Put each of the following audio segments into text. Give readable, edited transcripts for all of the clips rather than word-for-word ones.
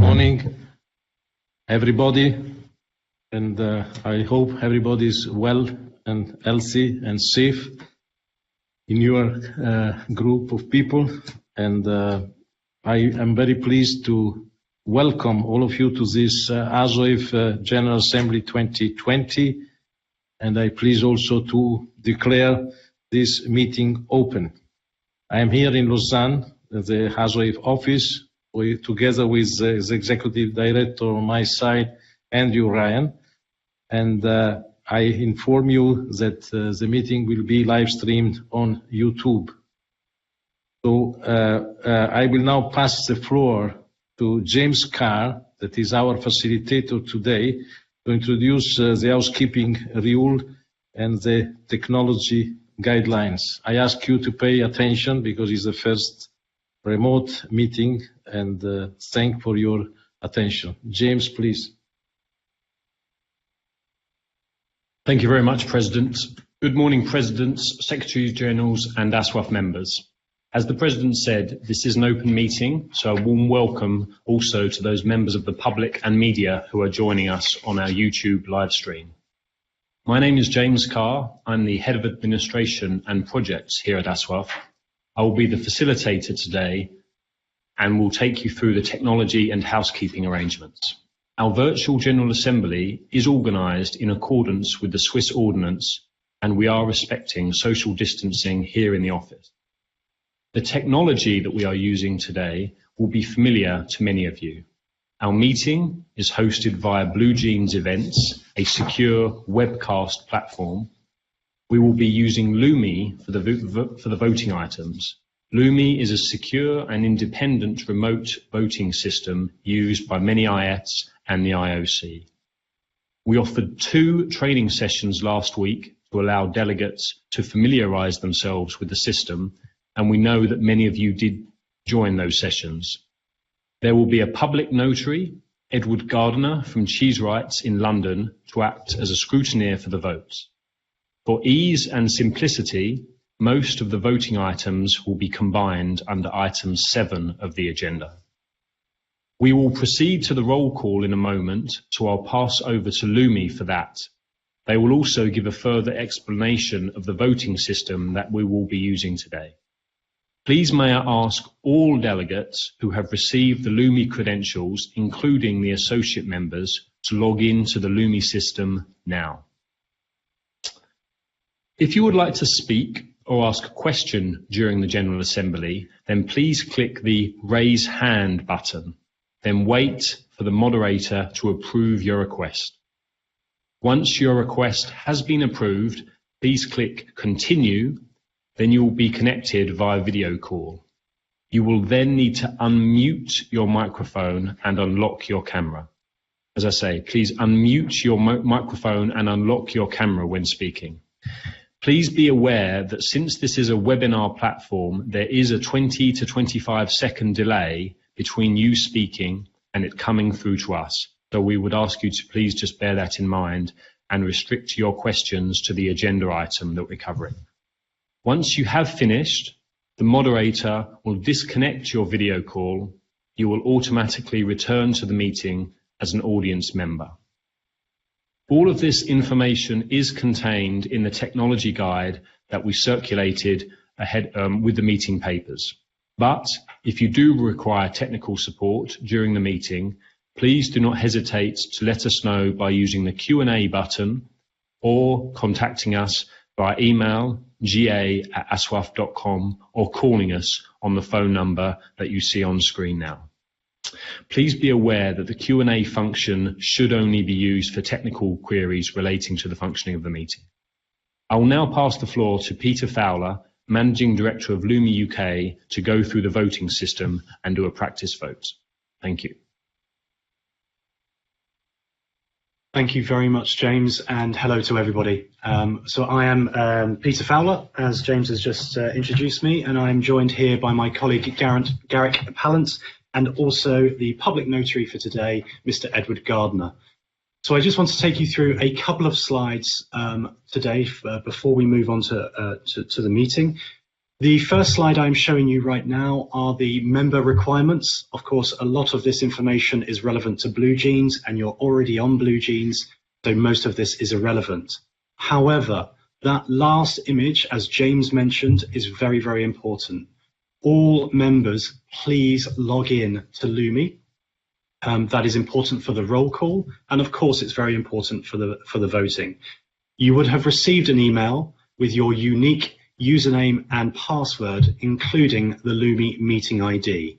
morning, everybody, and I hope everybody is well and healthy and safe in your group of people. And I am very pleased to welcome all of you to this ASOIF General Assembly 2020, and I please also to declare this meeting open. I am here in Lausanne, at the ASOIF office, together with the Executive Director on my side, Andrew Ryan, and I inform you that the meeting will be live streamed on YouTube. So I will now pass the floor to James Carr, that is our facilitator today, to introduce the housekeeping rule and the technology guidelines. I ask you to pay attention because it's the first remote meeting, and thank for your attention. James, please. Thank you very much, President. Good morning, Presidents, Secretaries Generals and ASOIF members. As the President said, this is an open meeting, so a warm welcome also to those members of the public and media who are joining us on our YouTube live stream. My name is James Carr. I'm the Head of Administration and Projects here at ASOIF. I will be the facilitator today and will take you through the technology and housekeeping arrangements. Our virtual General Assembly is organised in accordance with the Swiss Ordinance, and we are respecting social distancing here in the office. The technology that we are using today will be familiar to many of you. Our meeting is hosted via Blue Jeans Events, a secure webcast platform. We will be using Lumi for the voting items. Lumi is a secure and independent remote voting system used by many IETs and the IOC. We offered 2 training sessions last week to allow delegates to familiarise themselves with the system, and we know that many of you did join those sessions. There will be a public notary, Edward Gardner from Cheese Rights in London, to act as a scrutineer for the votes. For ease and simplicity, most of the voting items will be combined under item 7 of the agenda. We will proceed to the roll call in a moment, so I'll pass over to Lumi for that. They will also give a further explanation of the voting system that we will be using today. Please may I ask all delegates who have received the Lumi credentials, including the associate members, to log in to the Lumi system now. If you would like to speak or ask a question during the General Assembly, then please click the Raise Hand button, then wait for the moderator to approve your request. Once your request has been approved, please click Continue, then you will be connected via video call. You will then need to unmute your microphone and unlock your camera. As I say, please unmute your microphone and unlock your camera when speaking. Please be aware that since this is a webinar platform, there is a 20 to 25 second delay between you speaking and it coming through to us. So we would ask you to please just bear that in mind and restrict your questions to the agenda item that we're covering. Once you have finished, the moderator will disconnect your video call. You will automatically return to the meeting as an audience member. All of this information is contained in the technology guide that we circulated ahead with the meeting papers. But if you do require technical support during the meeting, please do not hesitate to let us know by using the Q&A button or contacting us by email ga@asoif.com or calling us on the phone number that you see on screen now. Please be aware that the Q&A function should only be used for technical queries relating to the functioning of the meeting. I will now pass the floor to Peter Fowler, Managing Director of Lumi UK, to go through the voting system and do a practice vote. Thank you. Thank you very much, James, and hello to everybody. So I am Peter Fowler, as James has just introduced me, and I'm joined here by my colleague Garrick Pallant, and also the public notary for today, Mr. Edward Gardner. So I just want to take you through a couple of slides today before we move on to the meeting. The first slide I'm showing you right now are the member requirements. Of course, a lot of this information is relevant to Blue Jeans and you're already on Blue Jeans, so most of this is irrelevant. However, that last image, as James mentioned, is very, very important. All members, please log in to Lumi. That is important for the roll call, and of course it's very important for the voting. You would have received an email with your unique username and password, including the Lumi meeting ID.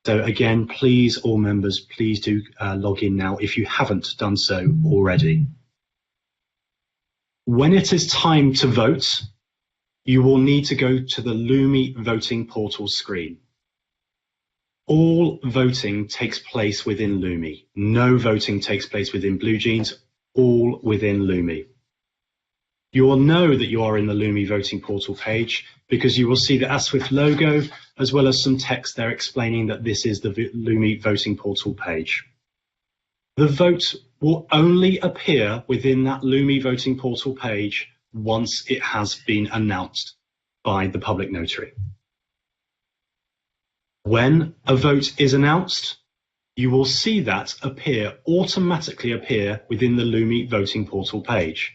So again, please, all members, please do log in now if you haven't done so already. When it is time to vote, you will need to go to the Lumi voting portal screen. All voting takes place within Lumi. No voting takes place within Blue Jeans, all within Lumi. You will know that you are in the Lumi voting portal page because you will see the ASOIF logo as well as some text there explaining that this is the Lumi voting portal page. The vote will only appear within that Lumi voting portal page once it has been announced by the public notary. When a vote is announced, you will see that automatically appear within the Lumi voting portal page.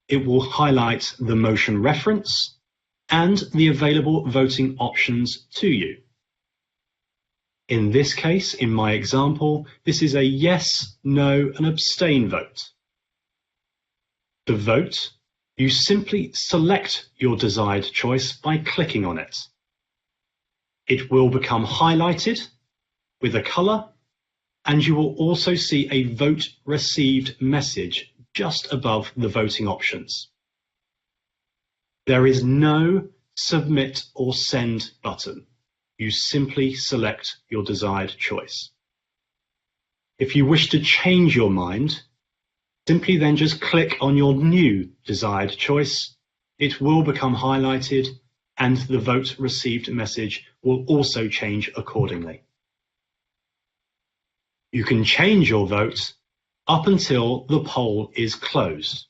It will highlight the motion reference and the available voting options to you. In this case, in my example, this is a yes, no, and abstain vote. To vote, you simply select your desired choice by clicking on it. It will become highlighted with a colour, and you will also see a vote received message just above the voting options. There is no submit or send button. You simply select your desired choice. If you wish to change your mind, simply then just click on your new desired choice. It will become highlighted and the vote received message will also change accordingly. You can change your vote up until the poll is closed.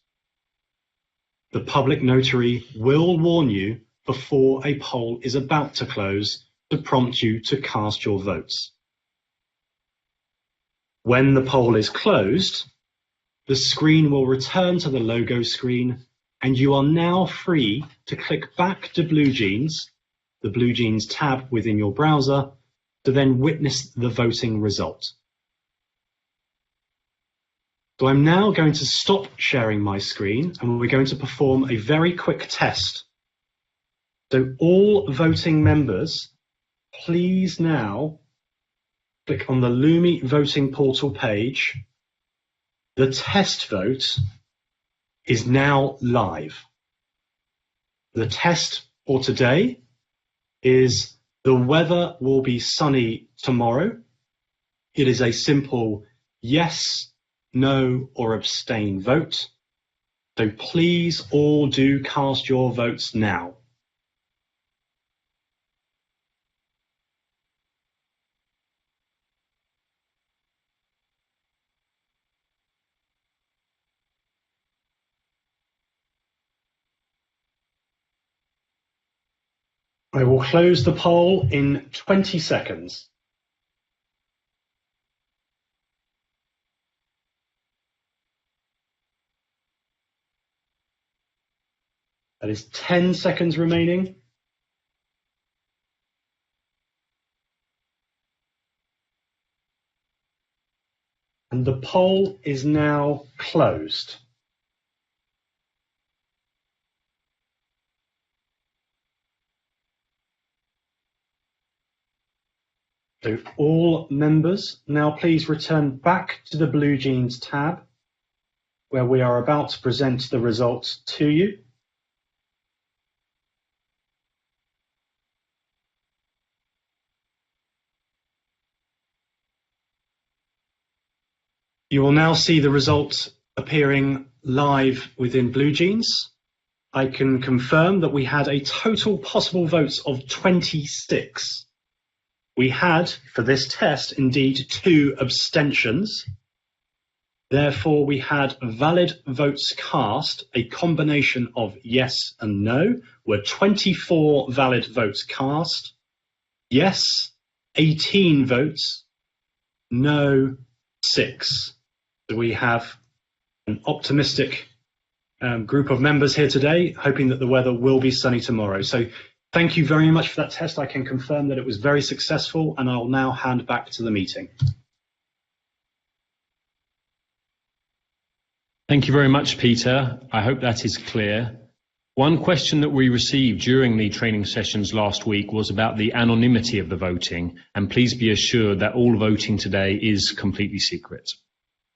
The public notary will warn you before a poll is about to close to prompt you to cast your votes. When the poll is closed, the screen will return to the logo screen and you are now free to click back to Blue Jeans, the Blue Jeans tab within your browser, to then witness the voting result. So I'm now going to stop sharing my screen and we're going to perform a very quick test. So all voting members, please now click on the Lumi voting portal page. The test vote is now live. The test for today is the weather will be sunny tomorrow. It is a simple yes, no, or abstain vote. So please all do cast your votes now. I will close the poll in 20 seconds. That is 10 seconds remaining. And the poll is now closed. So all members, now please return back to the Blue Jeans tab, where we are about to present the results to you. You will now see the results appearing live within Blue Jeans. I can confirm that we had a total possible votes of 26. We had, for this test, indeed 2 abstentions. Therefore, we had valid votes cast, a combination of yes and no, were 24 valid votes cast, yes, 18 votes, no, 6. So we have an optimistic group of members here today, hoping that the weather will be sunny tomorrow. So thank you very much for that test. I can confirm that it was very successful, and I'll now hand back to the meeting. Thank you very much, Peter. I hope that is clear. One question that we received during the training sessions last week was about the anonymity of the voting, and please be assured that all voting today is completely secret.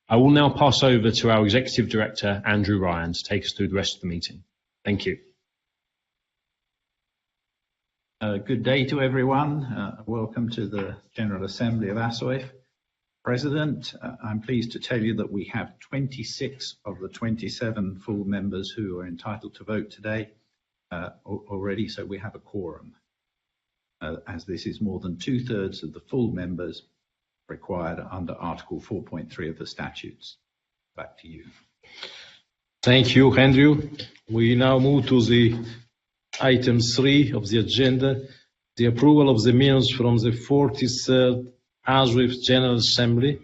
I will now pass over to our Executive Director, Andrew Ryan, to take us through the rest of the meeting. Thank you. Good day to everyone. Welcome to the General Assembly of ASOIF. President, I'm pleased to tell you that we have 26 of the 27 full members who are entitled to vote today already, so we have a quorum, as this is more than 2/3 of the full members required under Article 4.3 of the statutes. Back to you. Thank you, Andrew. We now move to the item 3 of the agenda, the approval of the minutes from the 43rd ASOIF General Assembly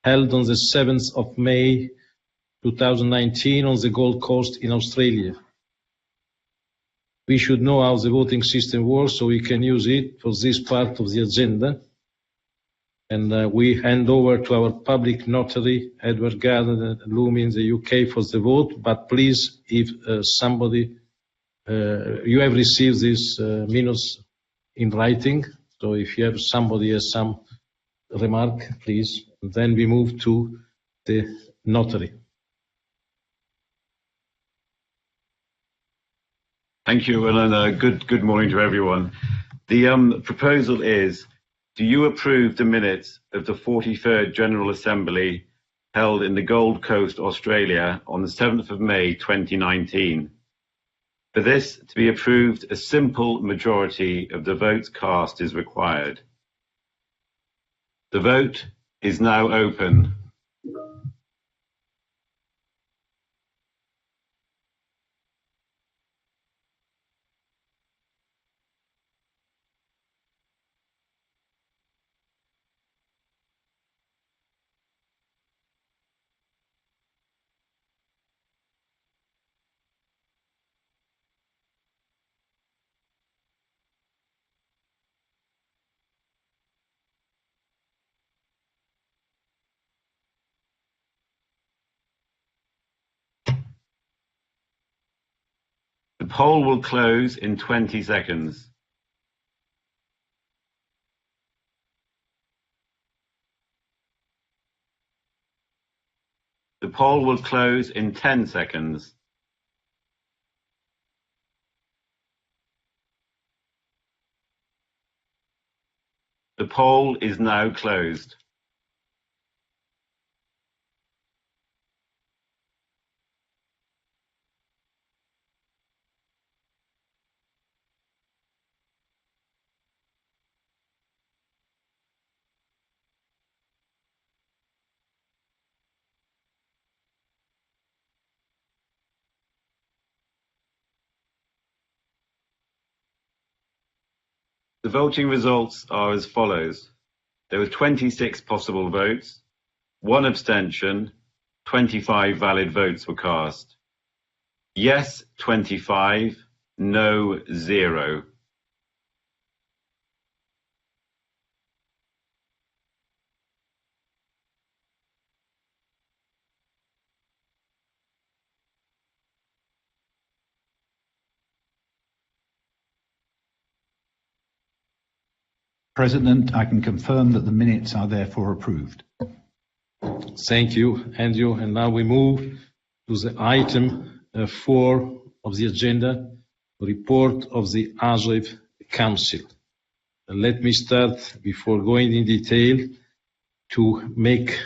held on the 7th of May 2019 on the Gold Coast in Australia. We should know how the voting system works so we can use it for this part of the agenda. And we hand over to our public notary, Edward Gardner, Lumi in the UK, for the vote. But please, if somebody, you have received these minutes in writing, so if you have somebody has some remark, please. Then we move to the notary. Thank you, and good morning to everyone. The proposal is, do you approve the minutes of the 43rd General Assembly held in the Gold Coast, Australia on the 7th of May 2019? For this to be approved, a simple majority of the votes cast is required. The vote is now open. The poll will close in 20 seconds. The poll will close in 10 seconds. The poll is now closed. The voting results are as follows. There were 26 possible votes, 1 abstention, 25 valid votes were cast. Yes, 25, no, 0. President, I can confirm that the minutes are therefore approved. Thank you, Andrew. And now we move to the item 4 of the agenda, report of the ASOIF Council. Let me start, before going in detail, to make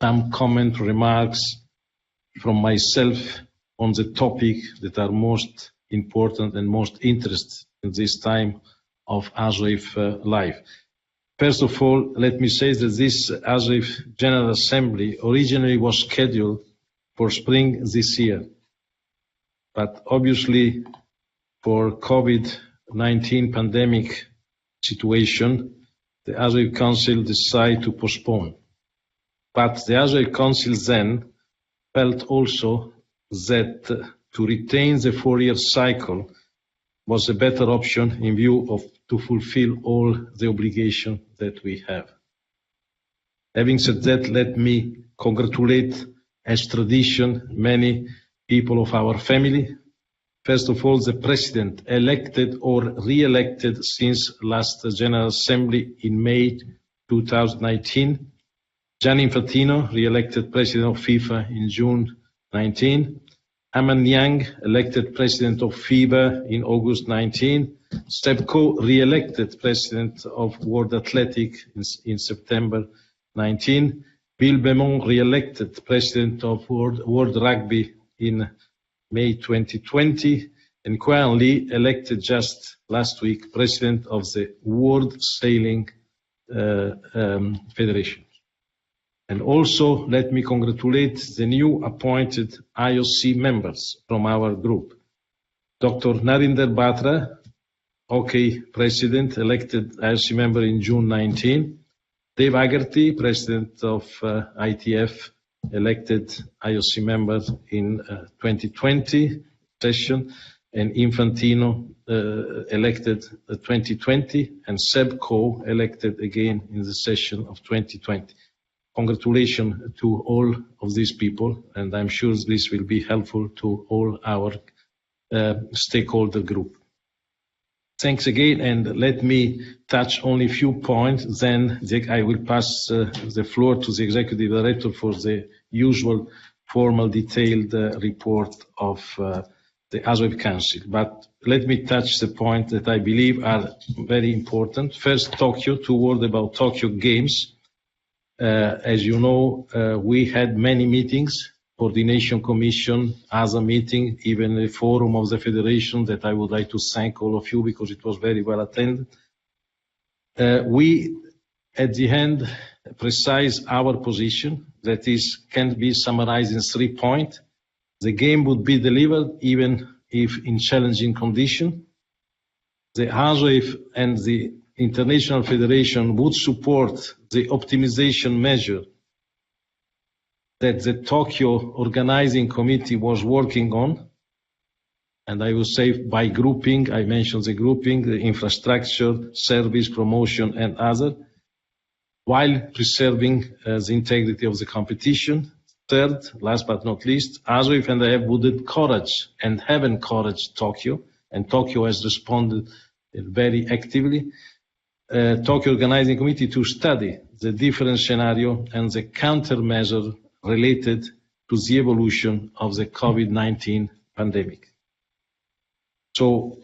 some comment remarks from myself on the topic that are most important and most interesting in this time of ASOIF life. First of all, let me say that this ASOIF General Assembly originally was scheduled for spring this year. But obviously, for COVID-19 pandemic situation, the ASOIF Council decided to postpone. But the ASOIF Council then felt also that to retain the 4-year cycle was a better option in view of to fulfill all the obligations that we have. Having said that, let me congratulate, as tradition, many people of our family. First of all, the President elected or re-elected since last General Assembly in May 2019. Gianni Infantino, re-elected President of FIFA in June 19. Aman Yang, elected President of FIBA in August 19. Seb Coe, re-elected President of World Athletic in September 19. Bill Beaumont, re-elected President of World Rugby in May 2020. And Quorum Lee, elected just last week President of the World Sailing Federation. And also, let me congratulate the new appointed IOC members from our group. Dr. Narinder Batra, OK President, elected IOC member in June 19. Dave Haggerty, President of ITF, elected IOC member in 2020 session. And Infantino, elected 2020. And Seb Coe, elected again in the session of 2020. Congratulations to all of these people, and I'm sure this will be helpful to all our stakeholder group. Thanks again, and let me touch only a few points, then I will pass the floor to the Executive Director for the usual formal detailed report of the ASOIF Council. But let me touch the points that I believe are very important. First, Tokyo, 2 words about Tokyo Games. As you know, we had many meetings, coordination commission, other meeting, even a forum of the federation that I would like to thank all of you because it was very well attended. We, at the end, precise our position, that is, can be summarized in 3 points. The game would be delivered even if in challenging conditions. The ASOIF and the International Federation would support the optimization measure that the Tokyo Organizing Committee was working on. And I will say by grouping, I mentioned the grouping, the infrastructure, service, promotion, and other, while preserving the integrity of the competition. Third, last but not least, ASOIF and IF would encourage and have encouraged Tokyo, and Tokyo has responded very actively. Tokyo Organizing Committee to study the different scenario and the countermeasure related to the evolution of the COVID-19 pandemic. So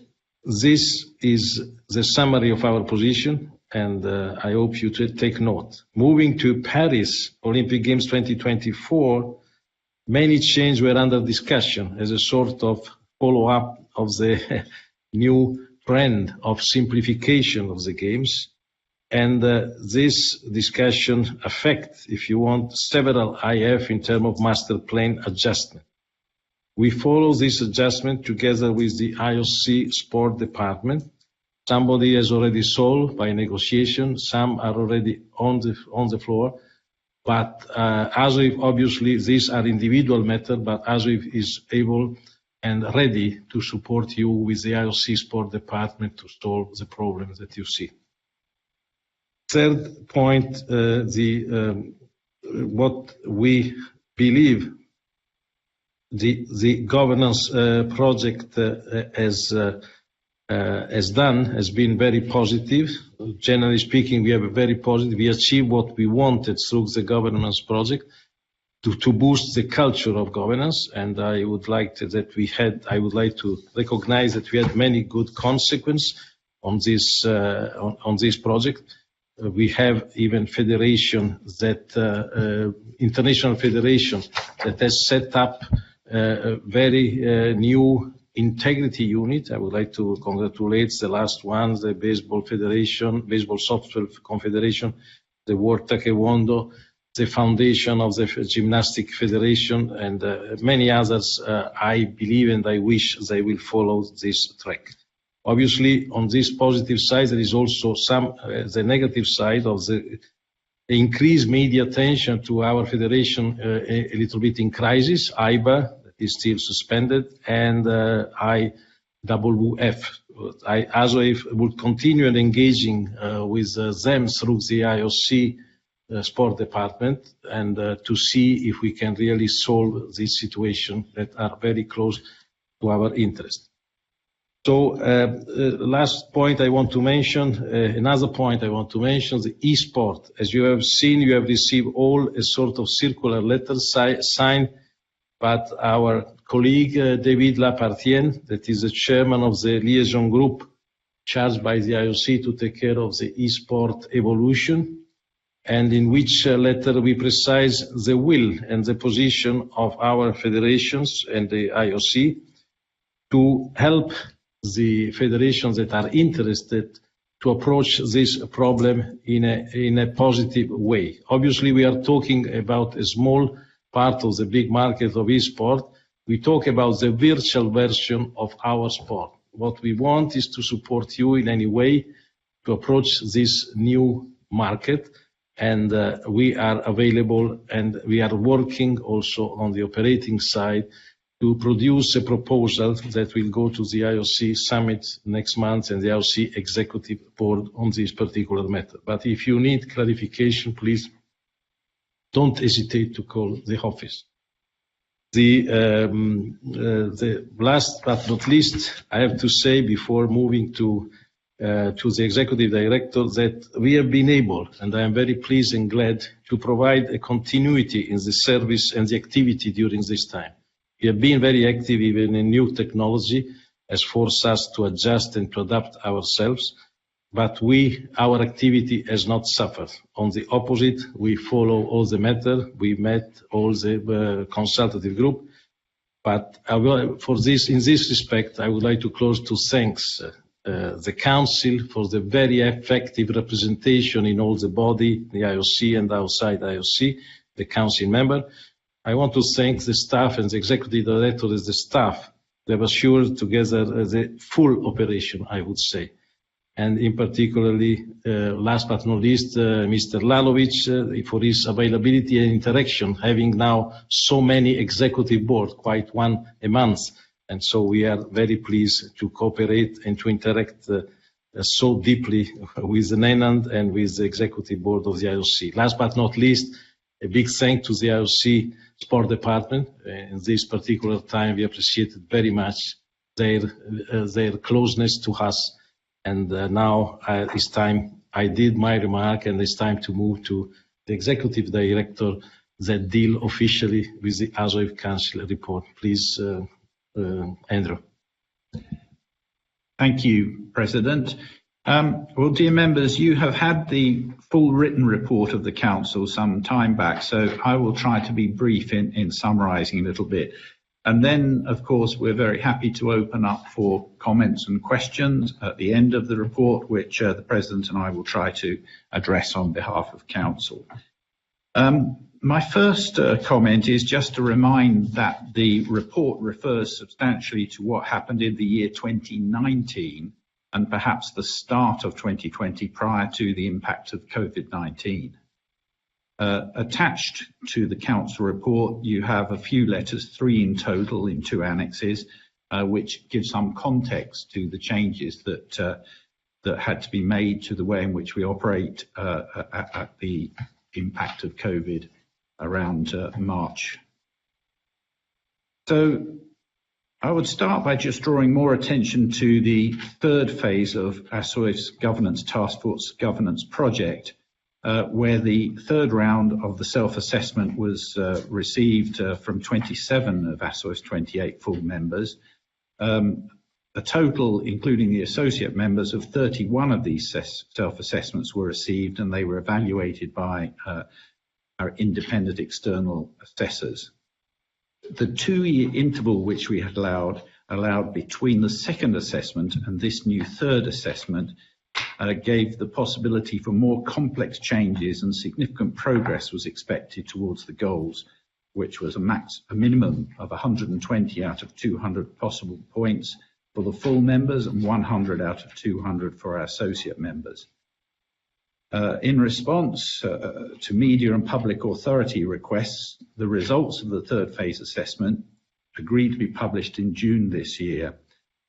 this is the summary of our position, and I hope you to take note. Moving to Paris Olympic Games 2024, many changes were under discussion as a sort of follow-up of the new trend of simplification of the games, and this discussion affects, if you want, several IF in terms of master plan adjustment. We follow this adjustment together with the IOC sport department. Somebody has already solved by negotiation, some are already on the floor, but ASOIF, obviously, these are individual matters, but ASOIF is able and ready to support you with the IOC sport department to solve the problems that you see. Third point, what we believe the governance project has done has been very positive. Generally speaking, we have a very positive. We achieved what we wanted through the governance project. To boost the culture of governance, and I would like to recognize that we had many good consequences on this project. We have even federation that international federation that has set up very new integrity unit. I would like to congratulate the last ones, the Baseball Federation, Baseball Softball Confederation, the World Taekwondo, the foundation of the Gymnastic Federation, and many others. I believe and I wish they will follow this track. Obviously, on this positive side, there is also some the negative side of the increased media attention to our federation, a little bit in crisis. IBA that is still suspended, and IWF. ASOIF will continue engaging with them through the IOC sport department, and to see if we can really solve this situation that are very close to our interest. So last point I want to mention, another point I want to mention, the e-sport. As you have seen, you have received all a sort of circular letter signed, but our colleague David Lapartien, that is the chairman of the liaison group charged by the IOC to take care of the e-sport evolution, and in which letter we precise the will and the position of our federations and the IOC to help the federations that are interested to approach this problem in a positive way. Obviously, we are talking about a small part of the big market of e-sport. We talk about the virtual version of our sport. What we want is to support you in any way to approach this new market, and we are available, and we are working also on the operating side to produce a proposal that will go to the IOC summit next month and the IOC executive board on this particular matter. But if you need clarification, please don't hesitate to call the office. The last but not least, I have to say before moving to the executive director that we have been able, and I am very pleased and glad, to provide a continuity in the service and the activity during this time. We have been very active even in new technology, has forced us to adjust and to adapt ourselves, but our activity has not suffered. On the opposite, we follow all the matter, we met all the consultative group, but in this respect, I would like to close to thanks the Council for the very effective representation in all the body, the IOC and outside IOC, the Council member. I want to thank the staff and the executive director as the staff. They have assured together the full operation, I would say. And in particularly, last but not least, Mr. Lalovic for his availability and interaction, having now so many executive board, quite one a month. And so we are very pleased to cooperate and to interact so deeply with the NENAND and with the executive board of the IOC. Last but not least, a big thank to the IOC Sport Department. In this particular time, we appreciated very much their closeness to us. And now it's time, I did my remark, and it's time to move to the executive director that deal officially with the ASOIF Council report. Please, Andrew. Thank you, President. Well, dear members, you have had the full written report of the Council some time back, so I will try to be brief in summarising a little bit. And then, of course, we're very happy to open up for comments and questions at the end of the report, which the President and I will try to address on behalf of Council. My first comment is just to remind that the report refers substantially to what happened in the year 2019 and perhaps the start of 2020 prior to the impact of COVID-19. Attached to the Council report, you have a few letters, 3 in total in 2 annexes, which give some context to the changes that had to be made to the way in which we operate at the impact of COVID around March. So I would start by just drawing more attention to the third phase of ASOIF's Governance Task Force Governance Project, where the third round of the self-assessment was received from 27 of ASOIF's 28 full members. A total, including the associate members, of 31 of these self-assessments were received, and they were evaluated by our independent external assessors. The 2-year interval which we had allowed allowed between the second assessment and this new third assessment gave the possibility for more complex changes, and significant progress was expected towards the goals, which was a minimum of 120 out of 200 possible points for the full members and 100 out of 200 for our associate members. In response to media and public authority requests, the results of the third phase assessment, agreed to be published in June this year,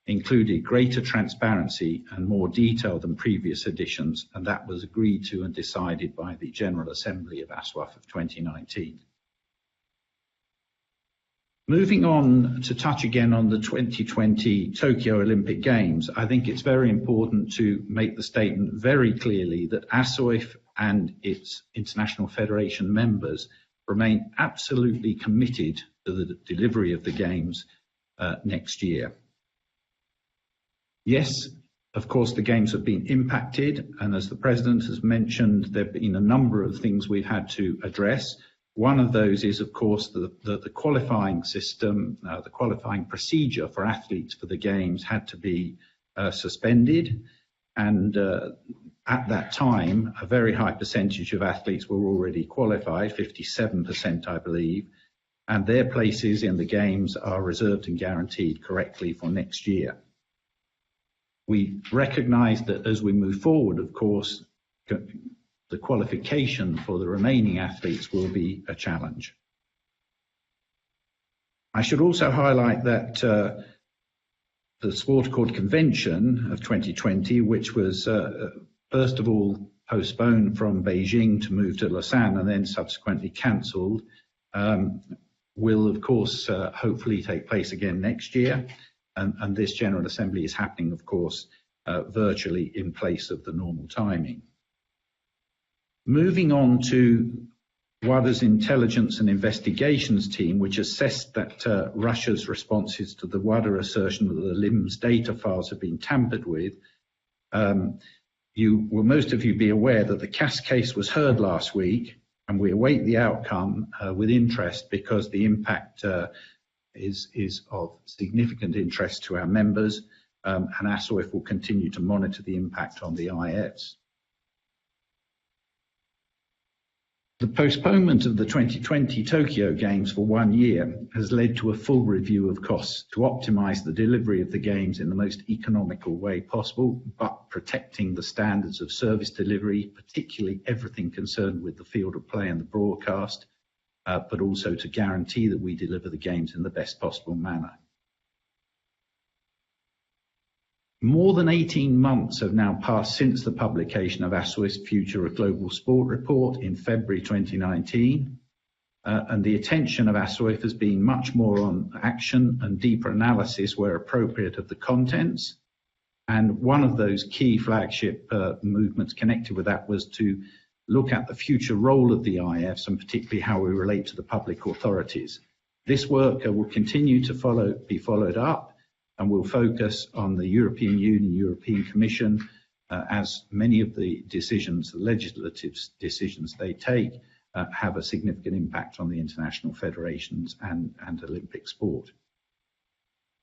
included greater transparency and more detail than previous editions, and that was agreed to and decided by the General Assembly of ASOIF of 2019. Moving on to touch again on the 2020 Tokyo Olympic Games, I think it's very important to make the statement very clearly that ASOIF and its international federation members remain absolutely committed to the delivery of the Games next year. Yes, of course, the Games have been impacted, and as the President has mentioned, there have been a number of things we've had to address. One of those is, of course, the qualifying system, the qualifying procedure for athletes for the Games had to be suspended. And at that time, a very high percentage of athletes were already qualified, 57%, I believe, and their places in the Games are reserved and guaranteed correctly for next year. We recognise that as we move forward, of course, the qualification for the remaining athletes will be a challenge. I should also highlight that the Sport Accord Convention of 2020, which was first of all postponed from Beijing to move to Lausanne and then subsequently cancelled, will of course hopefully take place again next year. And this General Assembly is happening, of course, virtually in place of the normal timing. Moving on to WADA's Intelligence and Investigations team, which assessed that Russia's responses to the WADA assertion that the LIMS data files have been tampered with. Most of you be aware that the CAS case was heard last week, and we await the outcome with interest because the impact is of significant interest to our members, and ASOIF will continue to monitor the impact on the IFs. The postponement of the 2020 Tokyo Games for 1 year has led to a full review of costs to optimise the delivery of the Games in the most economical way possible, but protecting the standards of service delivery, particularly everything concerned with the field of play and the broadcast, but also to guarantee that we deliver the Games in the best possible manner. More than 18 months have now passed since the publication of ASOIF's Future of Global Sport report in February 2019, and the attention of ASOIF has been much more on action and deeper analysis where appropriate of the contents. And one of those key flagship movements connected with that was to look at the future role of the IFs and particularly how we relate to the public authorities. This work will continue to be followed up, and will focus on the European Union, European Commission, as many of the decisions, the legislative decisions they take, have a significant impact on the international federations and Olympic sport.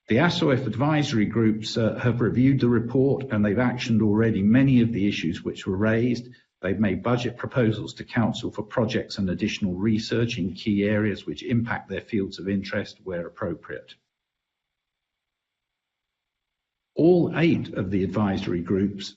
The ASOIF advisory groups have reviewed the report, and they've actioned already many of the issues which were raised. They've made budget proposals to Council for projects and additional research in key areas which impact their fields of interest where appropriate. All 8 of the advisory groups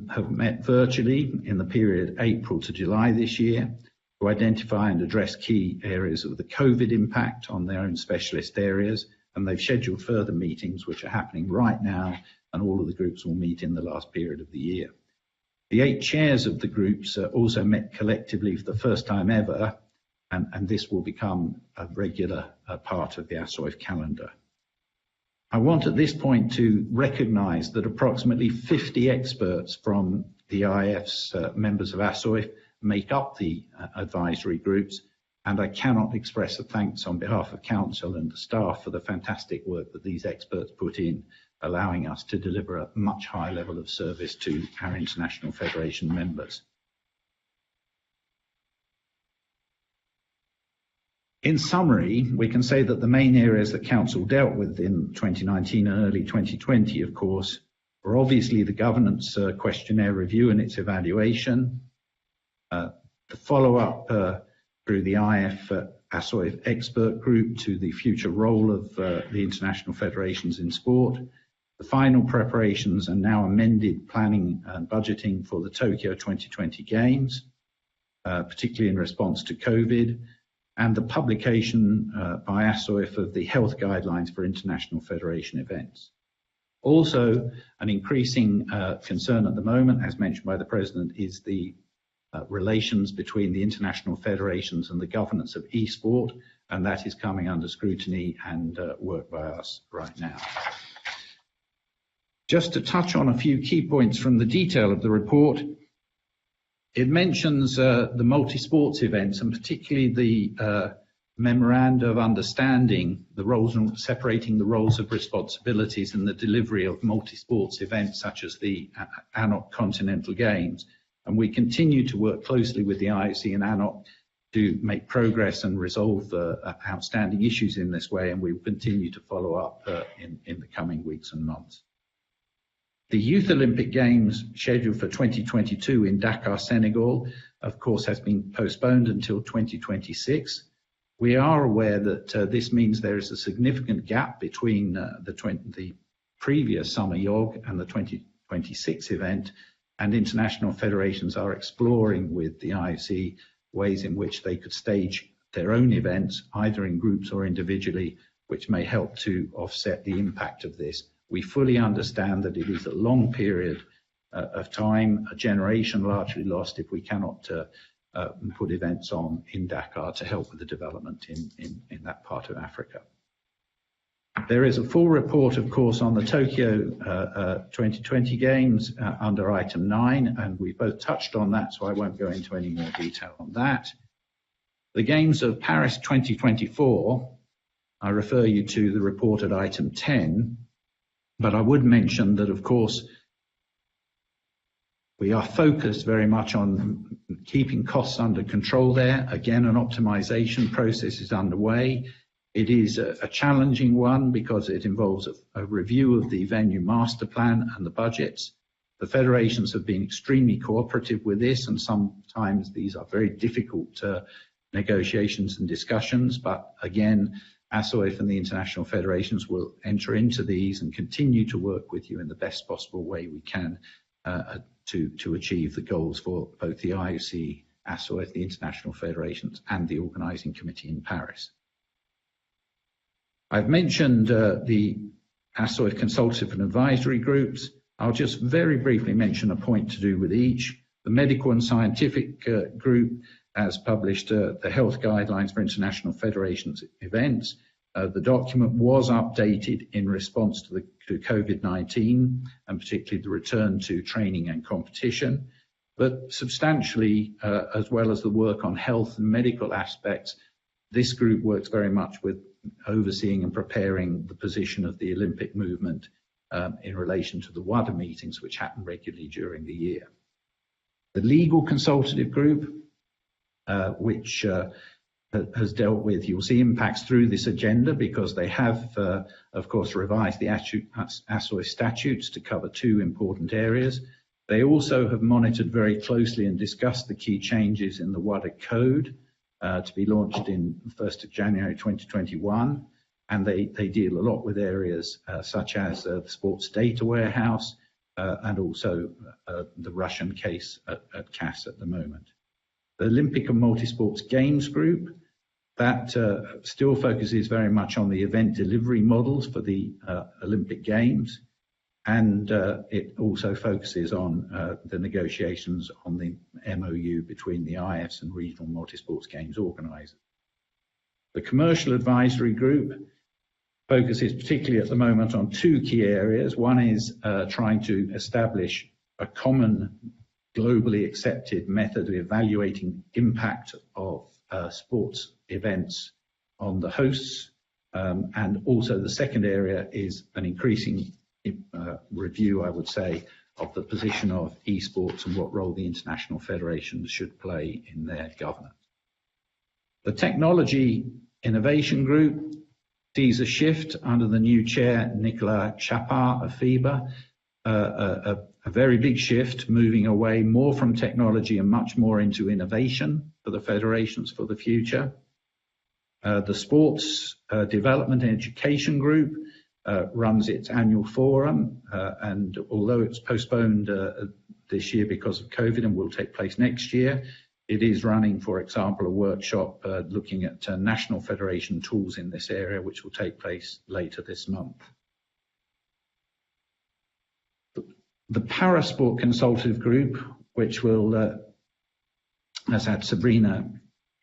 have met virtually in the period April to July this year to identify and address key areas of the COVID impact on their own specialist areas, and they've scheduled further meetings which are happening right now, and all of the groups will meet in the last period of the year. The 8 chairs of the groups also met collectively for the first time ever, and this will become a regular part of the ASOIF calendar. I want at this point to recognise that approximately 50 experts from the IF's members of ASOIF make up the advisory groups, and I cannot express a thanks on behalf of Council and the staff for the fantastic work that these experts put in, allowing us to deliver a much higher level of service to our international federation members. In summary, we can say that the main areas that Council dealt with in 2019 and early 2020, of course, were obviously the governance questionnaire review and its evaluation, the follow-up through the ASOIF expert group to the future role of the international federations in sport, the final preparations and now amended planning and budgeting for the Tokyo 2020 Games, particularly in response to COVID, and the publication by ASOIF of the health guidelines for international federation events. Also, an increasing concern at the moment, as mentioned by the President, is the relations between the international federations and the governance of e-sport, and that is coming under scrutiny and work by us right now. Just to touch on a few key points from the detail of the report, it mentions the multi-sports events and particularly the memoranda of understanding, the roles and separating the roles of responsibilities in the delivery of multi-sports events such as the ANOC Continental Games. And we continue to work closely with the IOC and ANOC to make progress and resolve outstanding issues in this way, and we will continue to follow up in the coming weeks and months. The Youth Olympic Games scheduled for 2022 in Dakar, Senegal, of course, has been postponed until 2026. We are aware that this means there is a significant gap between the previous Summer YOG and the 2026 event, and international federations are exploring with the IOC ways in which they could stage their own events, either in groups or individually, which may help to offset the impact of this. We fully understand that it is a long period of time, a generation largely lost if we cannot put events on in Dakar to help with the development in that part of Africa. There is a full report, of course, on the Tokyo 2020 Games under item 9, and we both touched on that, so I won't go into any more detail on that. The Games of Paris 2024, I refer you to the report at item 10, but I would mention that, of course, we are focused very much on keeping costs under control there. Again, an optimization process is underway. It is a challenging one because it involves a review of the venue master plan and the budgets. The federations have been extremely cooperative with this, and sometimes these are very difficult negotiations and discussions. But again, ASOIF and the international federations will enter into these and continue to work with you in the best possible way we can to achieve the goals for both the IOC, ASOIF, the international federations, and the organising committee in Paris. I've mentioned the ASOIF consultative and advisory groups. I'll just very briefly mention a point to do with each. The medical and scientific group has published the health guidelines for international federations events. The document was updated in response to COVID-19 and particularly the return to training and competition. But substantially, as well as the work on health and medical aspects, this group works very much with overseeing and preparing the position of the Olympic movement in relation to the WADA meetings, which happen regularly during the year. The legal consultative group, which has dealt with, you'll see impacts through this agenda because they have, of course, revised the ASOIF statutes to cover two important areas. They also have monitored very closely and discussed the key changes in the WADA code to be launched in 1st of January 2021. And they deal a lot with areas such as the sports data warehouse and also the Russian case at CAS at the moment. The Olympic and Multi-Sports Games Group, that still focuses very much on the event delivery models for the Olympic Games. And it also focuses on the negotiations on the MOU between the IFs and regional multi-sports games organisers. The Commercial Advisory Group focuses particularly at the moment on two key areas. One is trying to establish a common globally accepted method of evaluating impact of sports events on the hosts. And also the second area is an increasing review, I would say, of the position of esports and what role the international federations should play in their governance. The technology Innovation Group sees a shift under the new chair, Nicolas Chapard of FIBA, a very big shift, moving away more from technology and much more into innovation for the federations for the future. The Sports Development and Education Group runs its annual forum, and although it's postponed this year because of COVID and will take place next year, it is running, for example, a workshop looking at national federation tools in this area, which will take place later this month. The Parasport Consultative Group, which will has had Sabrina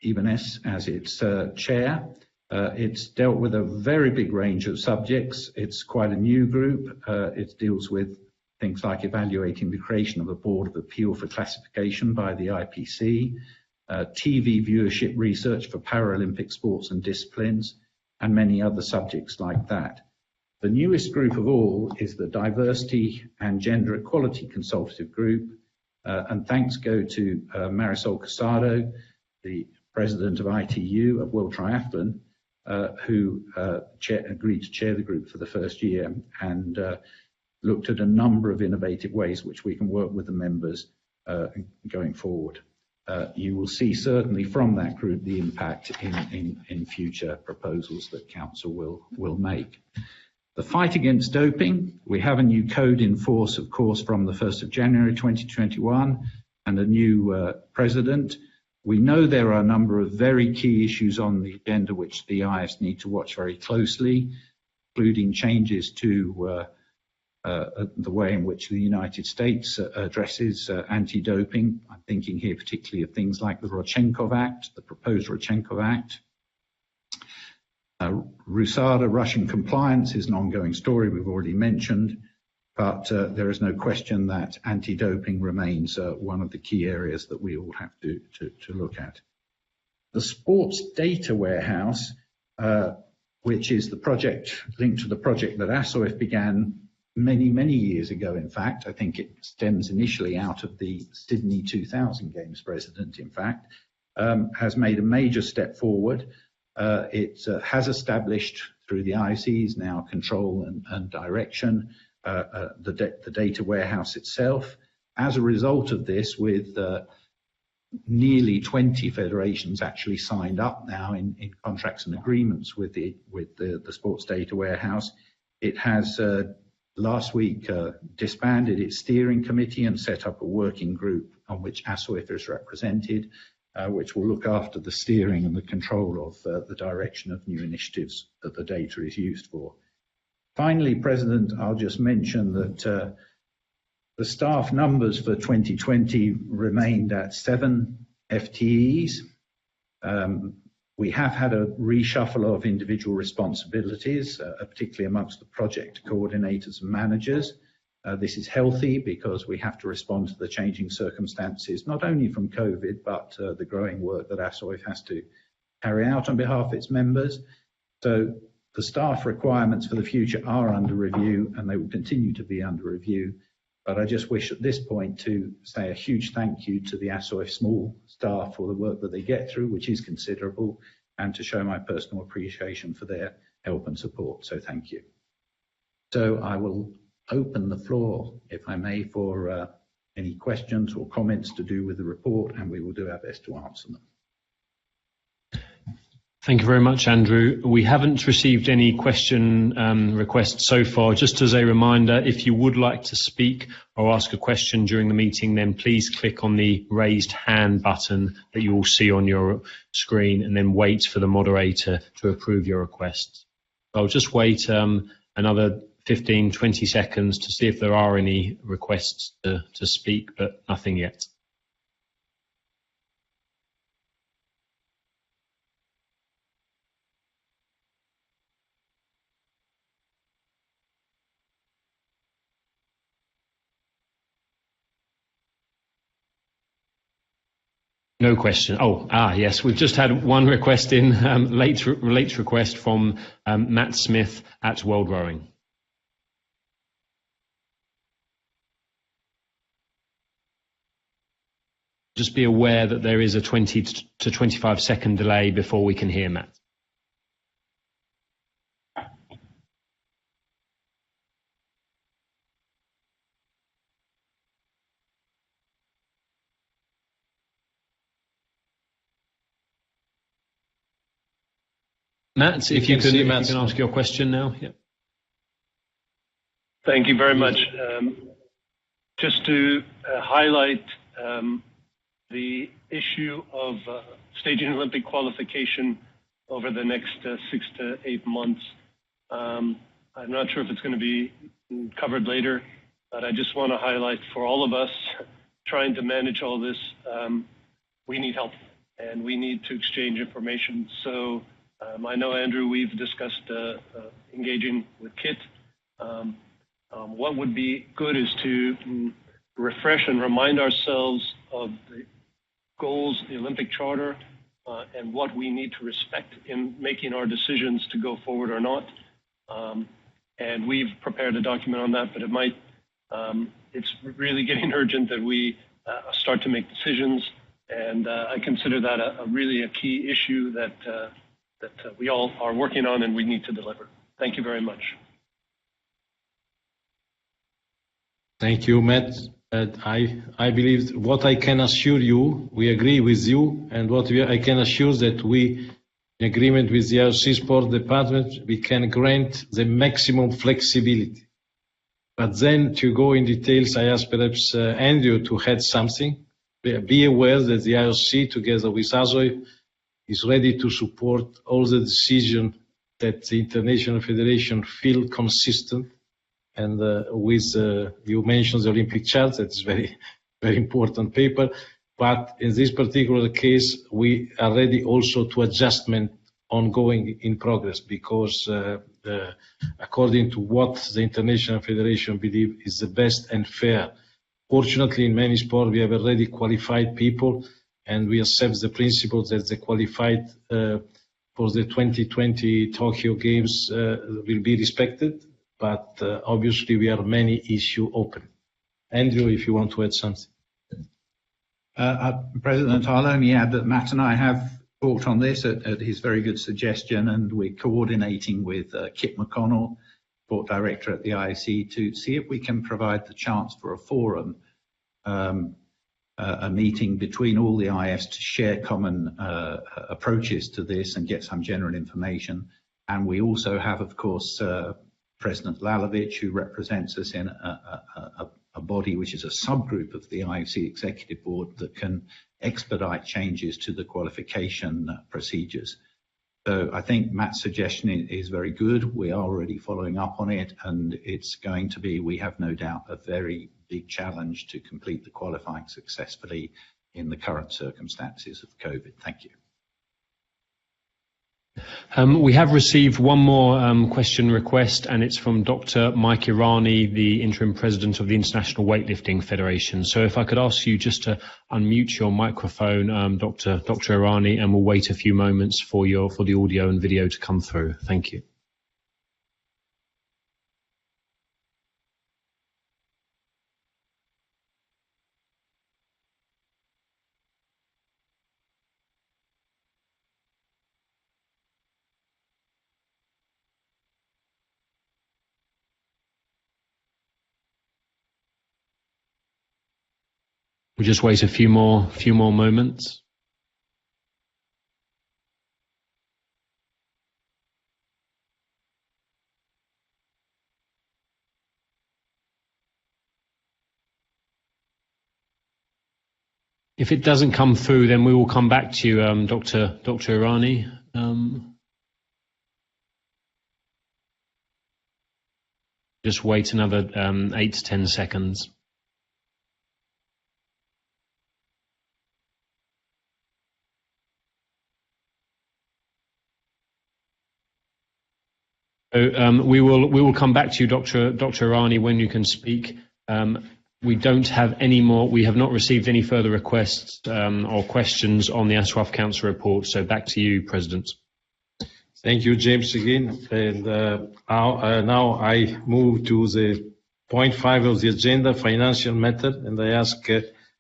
Ibanez as its chair. It's dealt with a very big range of subjects. It's quite a new group. It deals with things like evaluating the creation of a board of appeal for classification by the IPC, TV viewership research for Paralympic sports and disciplines, and many other subjects like that. The newest group of all is the Diversity and Gender Equality Consultative Group, and thanks go to Marisol Casado, the president of ITU of World Triathlon, who agreed to chair the group for the first year and looked at a number of innovative ways which we can work with the members going forward. You will see certainly from that group the impact in future proposals that Council will make. The fight against doping, we have a new code in force, of course, from the 1st of January 2021 and a new president. We know there are a number of very key issues on the agenda which the IS need to watch very closely, including changes to the way in which the United States addresses anti-doping. I'm thinking here particularly of things like the Rodchenkov Act, the proposed Rodchenkov Act. RUSADA, Russian compliance, is an ongoing story we've already mentioned, but there is no question that anti-doping remains one of the key areas that we all have to look at. The Sports Data Warehouse, which is the project linked to the project that ASOIF began many years ago, in fact. I think it stems initially out of the Sydney 2000 Games president, in fact, has made a major step forward. It has established through the ICs now control and direction, the data warehouse itself. As a result of this, with nearly 20 federations actually signed up now in contracts and agreements with the Sports Data Warehouse, it has last week disbanded its steering committee and set up a working group on which ASOIF is represented, which will look after the steering and the control of the direction of new initiatives that the data is used for. Finally, President, I'll just mention that the staff numbers for 2020 remained at 7 FTEs. We have had a reshuffle of individual responsibilities, particularly amongst the project coordinators and managers. This is healthy because we have to respond to the changing circumstances, not only from COVID, but the growing work that ASOIF has to carry out on behalf of its members. So the staff requirements for the future are under review, and they will continue to be under review. But I just wish at this point to say a huge thank you to the ASOIF small staff for the work that they get through, which is considerable, and to show my personal appreciation for their help and support. So thank you. So I will open the floor, if I may, for any questions or comments to do with the report, and we will do our best to answer them. Thank you very much, Andrew. We haven't received any question requests so far. Just as a reminder, if you would like to speak or ask a question during the meeting, then please click on the raised hand button that you will see on your screen and then wait for the moderator to approve your request. I'll just wait another 15-20 seconds to see if there are any requests to speak, but nothing yet. No question. Yes, we've just had one request in, late request from Matt Smith at World Rowing. Just be aware that there is a 20 to 25 second delay before we can hear Matt. Matt, if you can ask your question now. Yeah. Thank you very much. Just to highlight the issue of staging Olympic qualification over the next 6 to 8 months. I'm not sure if it's going to be covered later, but I just want to highlight for all of us trying to manage all this, we need help and we need to exchange information. So I know, Andrew, we've discussed engaging with Kit. What would be good is to refresh and remind ourselves of the goals, the Olympic Charter, and what we need to respect in making our decisions to go forward or not. And we've prepared a document on that, but it might, it's really getting urgent that we start to make decisions. And I consider that really a key issue that we all are working on and we need to deliver. Thank you very much. Thank you, Matt. I believe what I can assure you, we agree with you, and I can assure that we, in agreement with the IOC Sport Department, we can grant the maximum flexibility. But then to go in details, I ask perhaps Andrew to add something. Be aware that the IOC, together with ASOIF, is ready to support all the decisions that the International Federation feel consistent. And with, you mentioned the Olympic Charter, that is very, very important paper. But in this particular case, we are ready also to adjustment ongoing in progress, because according to what the International Federation believes is the best and fair. Fortunately, in many sports, we have already qualified people, and we accept the principle that the qualified for the 2020 Tokyo Games will be respected. But obviously, we have many issues open. Andrew, if you want to add something. President, I'll only add that Matt and I have talked on this at his very good suggestion, and we're coordinating with Kit McConnell, Sport Director at the IOC, to see if we can provide the chance for a forum, a meeting between all the IFs to share common approaches to this and get some general information. And we also have, of course, President Lalovic, who represents us in a body which is a subgroup of the IOC Executive Board that can expedite changes to the qualification procedures. So I think Matt's suggestion is very good. We are already following up on it, and it's going to be, we have no doubt, a very big challenge to complete the qualifying successfully in the current circumstances of COVID. Thank you. We have received one more question request, and it's from Dr. Mike Irani, the interim president of the International Weightlifting Federation. So if I could ask you just to unmute your microphone, Dr. Irani, and we'll wait a few moments for the audio and video to come through. Thank you. We'll just wait a few more moments. If it doesn't come through, then we will come back to you, Dr. Irani. Just wait another 8 to 10 seconds. So, we will come back to you, Dr. Irani, when you can speak. We don't have any more. We have not received any further requests or questions on the ASOIF Council report. So back to you, President. Thank you, James, again. And now I move to the point 5 of the agenda, financial matter, and I ask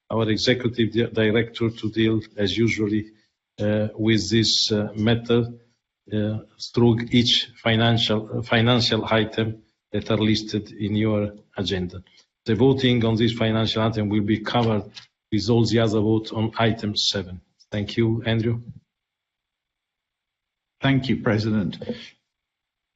our executive director to deal, as usually, with this matter through each financial item that are listed in your agenda. The voting on this financial item will be covered with all the other votes on item 7. Thank you, Andrew. Thank you, President.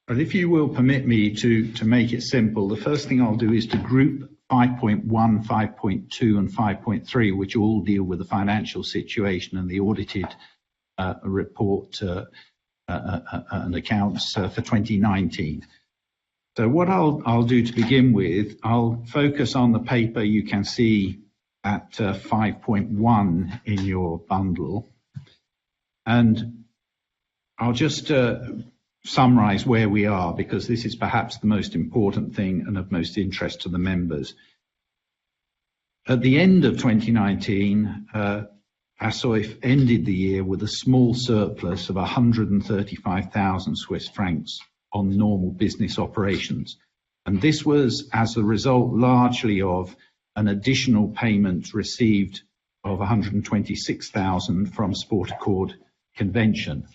But if you will permit me to make it simple, the first thing I'll do is to group 5.1, 5.2 and 5.3, which all deal with the financial situation and the audited report and accounts for 2019. So what I'll do to begin with, I'll focus on the paper you can see at 5.1 in your bundle. And I'll just summarize where we are, because this is perhaps the most important thing and of most interest to the members. At the end of 2019, ASOIF ended the year with a small surplus of 135,000 Swiss francs on normal business operations. And this was as a result largely of an additional payment received of 126,000 from Sport Accord Convention.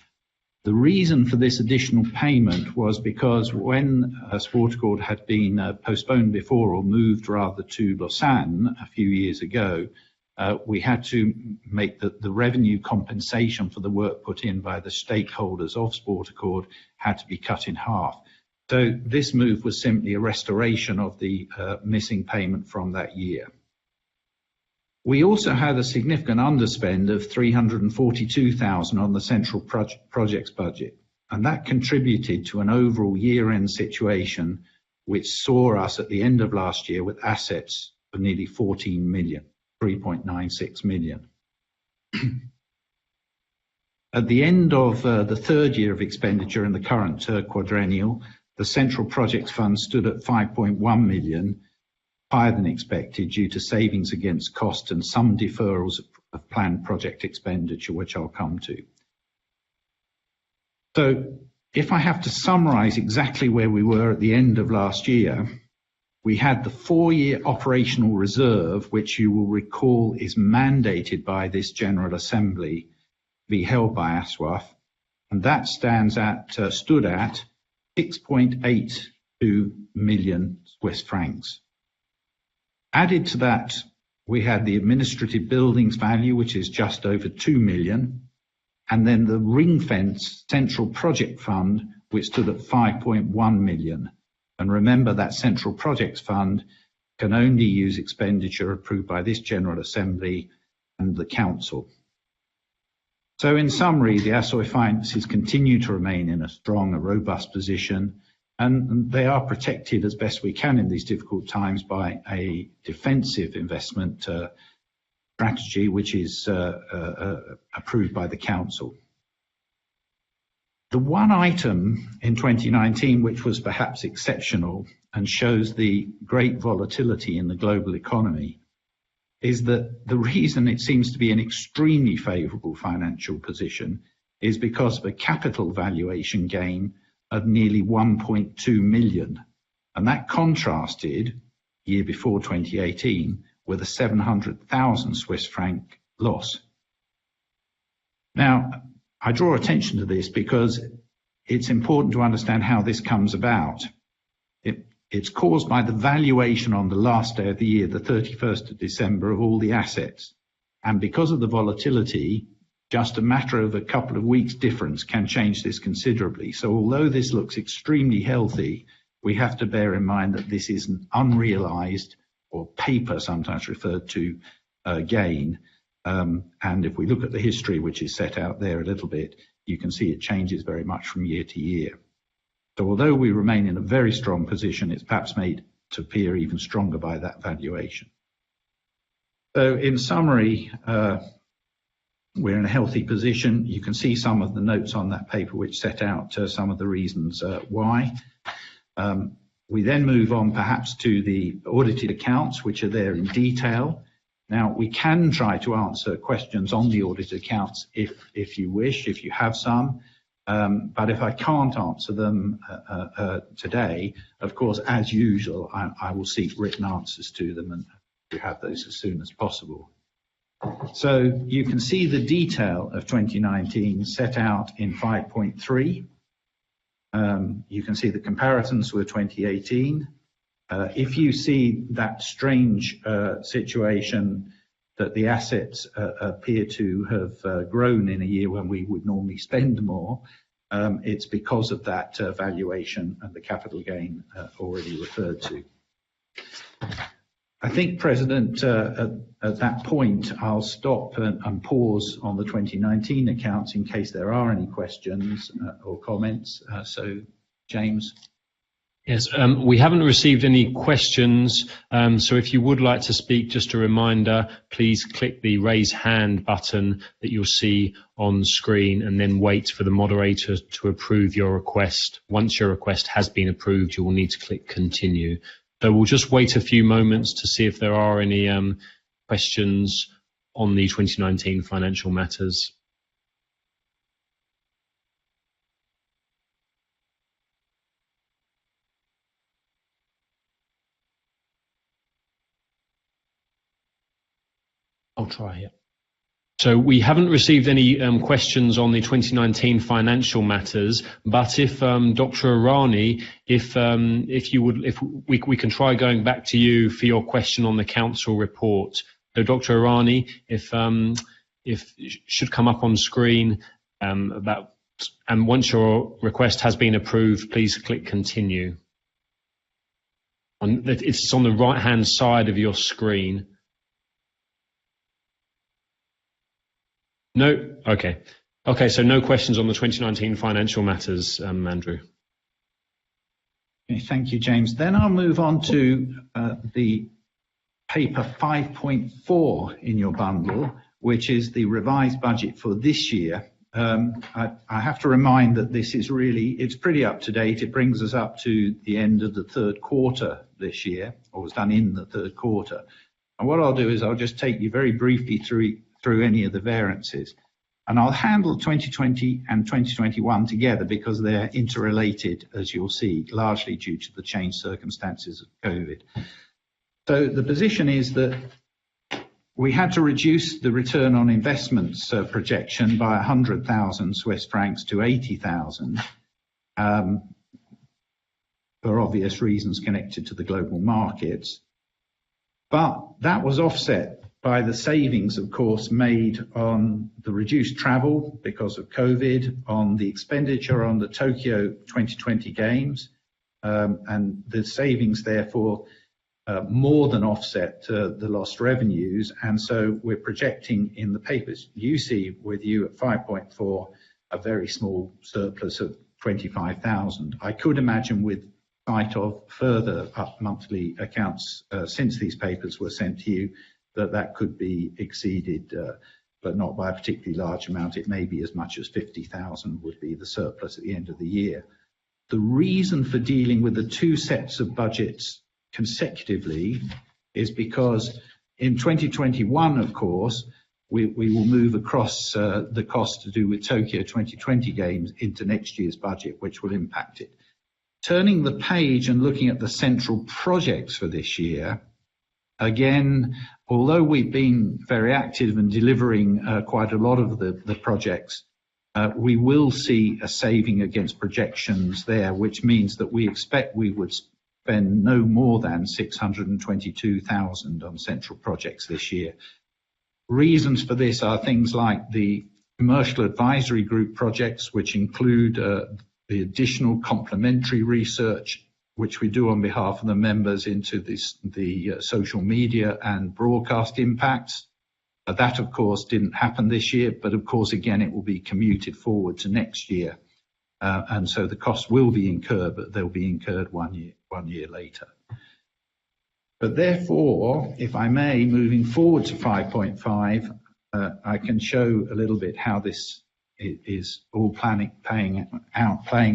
The reason for this additional payment was because when Sport Accord had been postponed before, or moved rather, to Lausanne a few years ago, we had to make the revenue compensation for the work put in by the stakeholders of Sport Accord had to be cut in half. So this move was simply a restoration of the missing payment from that year. We also had a significant underspend of 342,000 on the central projects budget, and that contributed to an overall year-end situation which saw us at the end of last year with assets of nearly 14 million, 3.96 million. At the end of the third year of expenditure in the current quadrennial, the central projects fund stood at 5.1 million, higher than expected due to savings against cost and some deferrals of planned project expenditure, which I'll come to. So if I have to summarize exactly where we were at the end of last year, we had the 4-year operational reserve, which you will recall is mandated by this General Assembly to be held by ASOIF, and that stood at 6.82 million Swiss francs. Added to that, we had the administrative buildings value, which is just over 2 million, and then the ring-fence central project fund, which stood at 5.1 million. And remember that central projects fund can only use expenditure approved by this General Assembly and the Council. So in summary, the ASOIF finances continue to remain in a strong and robust position, and they are protected as best we can in these difficult times by a defensive investment strategy, which is approved by the Council. The one item in 2019 which was perhaps exceptional and shows the great volatility in the global economy is that the reason it seems to be an extremely favourable financial position is because of a capital valuation gain of nearly 1.2 million. And that contrasted, year before 2018, with a 700,000 Swiss franc loss. Now, I draw attention to this because it's important to understand how this comes about. It's caused by the valuation on the last day of the year, the 31st of December, of all the assets. And because of the volatility, just a matter of a couple of weeks difference can change this considerably. So although this looks extremely healthy, we have to bear in mind that this is an unrealized, or paper sometimes referred to, gain. And if we look at the history, which is set out there a little bit, you can see it changes very much from year to year. So although we remain in a very strong position, it's perhaps made to appear even stronger by that valuation. So in summary, we're in a healthy position. You can see some of the notes on that paper which set out some of the reasons why. We then move on perhaps to the audited accounts, which are there in detail. Now, we can try to answer questions on the audited accounts if you wish, if you have some. But if I can't answer them today, of course, as usual, I will seek written answers to them, and we have those as soon as possible. So you can see the detail of 2019 set out in 5.3. You can see the comparisons with 2018. If you see that strange situation that the assets appear to have grown in a year when we would normally spend more, it's because of that valuation and the capital gain already referred to. I think, President, at that point, I'll stop and pause on the 2019 accounts in case there are any questions or comments. So, James. Yes, we haven't received any questions, so if you would like to speak, just a reminder, please click the raise hand button that you'll see on screen and then wait for the moderator to approve your request. Once your request has been approved, you will need to click continue. So we'll just wait a few moments to see if there are any questions on the 2019 financial matters. I'll try it. So we haven't received any questions on the 2019 financial matters, but if Dr. Irani, if you would, if we can try going back to you for your question on the council report. So Dr. Irani, if should come up on screen about, and once your request has been approved, please click continue. It's on the right hand side of your screen. No? Okay. Okay, so no questions on the 2019 financial matters, Andrew. Okay, thank you, James. Then I'll move on to the paper 5.4 in your bundle, which is the revised budget for this year. I have to remind that this is really, it's pretty up to date. It brings us up to the end of the third quarter this year, or was done in the third quarter. And what I'll do is I'll just take you very briefly through any of the variances. And I'll handle 2020 and 2021 together because they're interrelated, as you'll see, largely due to the changed circumstances of COVID. So the position is that we had to reduce the return on investments projection by 100,000 Swiss francs to 80,000 for obvious reasons connected to the global markets. But that was offset by the savings, of course, made on the reduced travel because of COVID, on the expenditure on the Tokyo 2020 Games, and the savings, therefore, more than offset the lost revenues. And so we're projecting in the papers you see with you at 5.4, a very small surplus of 25,000. I could imagine with sight of further monthly accounts since these papers were sent to you, that could be exceeded, but not by a particularly large amount. It may be as much as 50,000 would be the surplus at the end of the year. The reason for dealing with the two sets of budgets consecutively is because in 2021, of course, we will move across the cost to do with Tokyo 2020 Games into next year's budget, which will impact it. Turning the page and looking at the central projects for this year, again, although we've been very active in delivering quite a lot of the projects, we will see a saving against projections there, which means that we expect we would spend no more than 622,000 on central projects this year. Reasons for this are things like the commercial advisory group projects, which include the additional complementary research which we do on behalf of the members into the social media and broadcast impacts. That, of course, didn't happen this year, but of course, again, it will be commuted forward to next year. And so the costs will be incurred, but they'll be incurred one year later. But therefore, if I may, moving forward to 5.5, I can show a little bit how this is all playing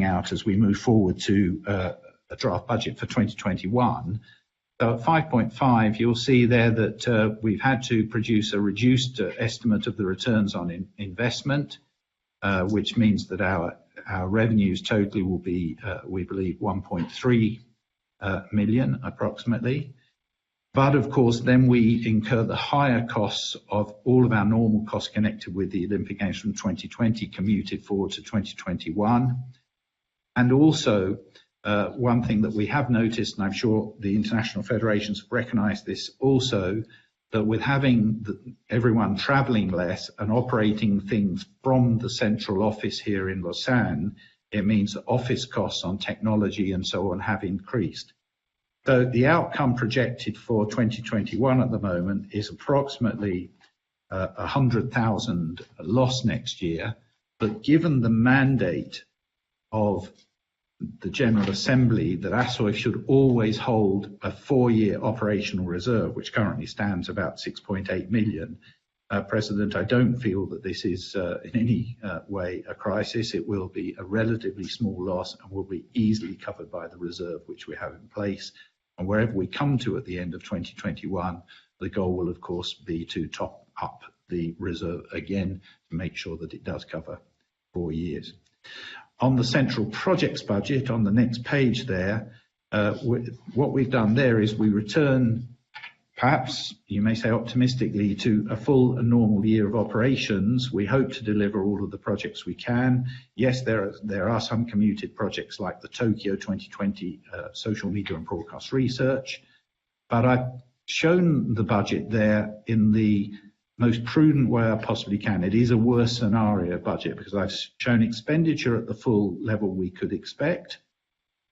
out as we move forward to a draft budget for 2021. So at 5.5, you'll see there that we've had to produce a reduced estimate of the returns on investment, which means that our revenues totally will be, we believe, 1.3 million approximately. But of course, then we incur the higher costs of all of our normal costs connected with the Olympic Games from 2020 commuted forward to 2021. And also, one thing that we have noticed, and I'm sure the international federations have recognized this also, that with having everyone travelling less and operating things from the central office here in Lausanne, it means that office costs on technology and so on have increased. So the outcome projected for 2021 at the moment is approximately 100,000 loss next year, but given the mandate of the General Assembly that ASOIF should always hold a 4-year operational reserve, which currently stands about 6.8 million, President, I don't feel that this is in any way a crisis. It will be a relatively small loss and will be easily covered by the reserve which we have in place. And wherever we come to at the end of 2021, the goal will, of course, be to top up the reserve again to make sure that it does cover 4 years. On the central projects budget, on the next page there, what we've done there is we return, perhaps you may say optimistically, to a full and normal year of operations. We hope to deliver all of the projects we can. Yes, there are some commuted projects like the Tokyo 2020 social media and broadcast research, but I've shown the budget there in the most prudent way I possibly can. It is a worst scenario budget because I've shown expenditure at the full level we could expect,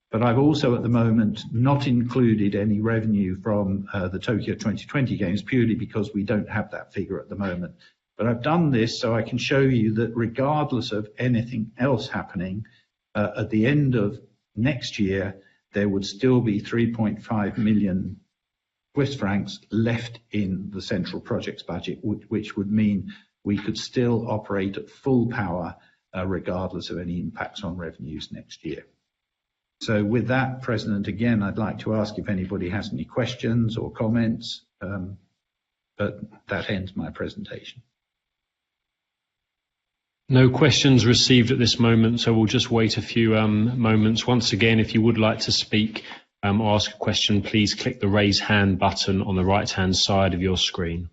but I've also at the moment not included any revenue from the Tokyo 2020 games purely because we don't have that figure at the moment. But I've done this so I can show you that regardless of anything else happening, at the end of next year, there would still be 3.5 million Swiss francs left in the central projects budget, which would mean we could still operate at full power regardless of any impacts on revenues next year. So with that, President, again, I'd like to ask if anybody has any questions or comments, but that ends my presentation. No questions received at this moment, so we'll just wait a few moments. Once again, if you would like to speak or ask a question, please click the raise hand button on the right-hand side of your screen.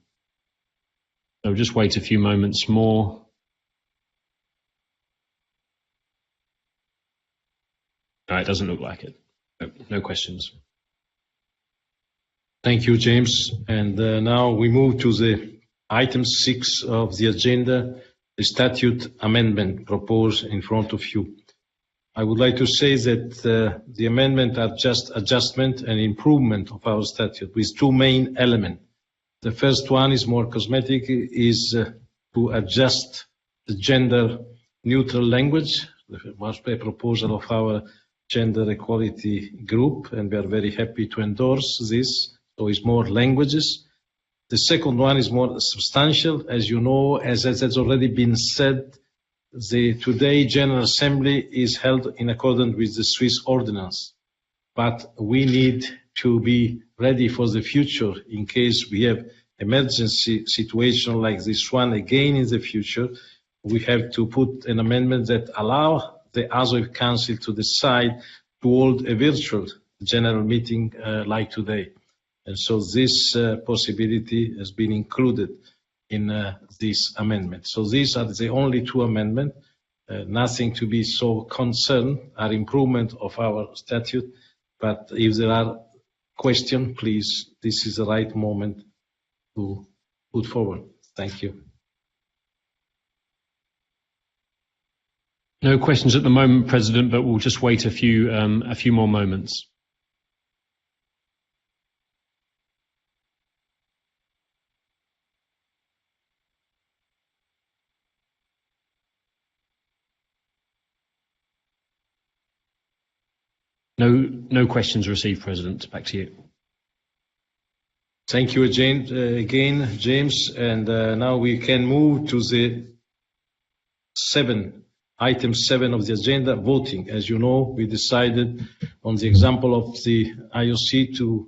So just wait a few moments more. No, it doesn't look like it. No questions. Thank you, James. And now we move to the item 6 of the agenda, the statute amendment proposed in front of you. I would like to say that the amendment are just adjustment and improvement of our statute with 2 main elements. The first one is more cosmetic, is to adjust the gender neutral language. It was a proposal of our gender equality group, and we are very happy to endorse this. So it's more languages. The second one is more substantial. As you know, as has already been said, the today General Assembly is held in accordance with the Swiss ordinance, but we need to be ready for the future in case we have emergency situation like this one again in the future. We have to put an amendment that allow the ASOIF Council to decide to hold a virtual general meeting like today. And so this possibility has been included in this amendment. So these are the only 2 amendments, nothing to be so concerned, are improvement of our statute. But if there are questions, please, this is the right moment to put forward. Thank you. No questions at the moment, President, but we'll just wait a few more moments. No questions received, President. Back to you. Thank you again, James. And now we can move to the item 7 of the agenda, voting. As you know, we decided on the example of the IOC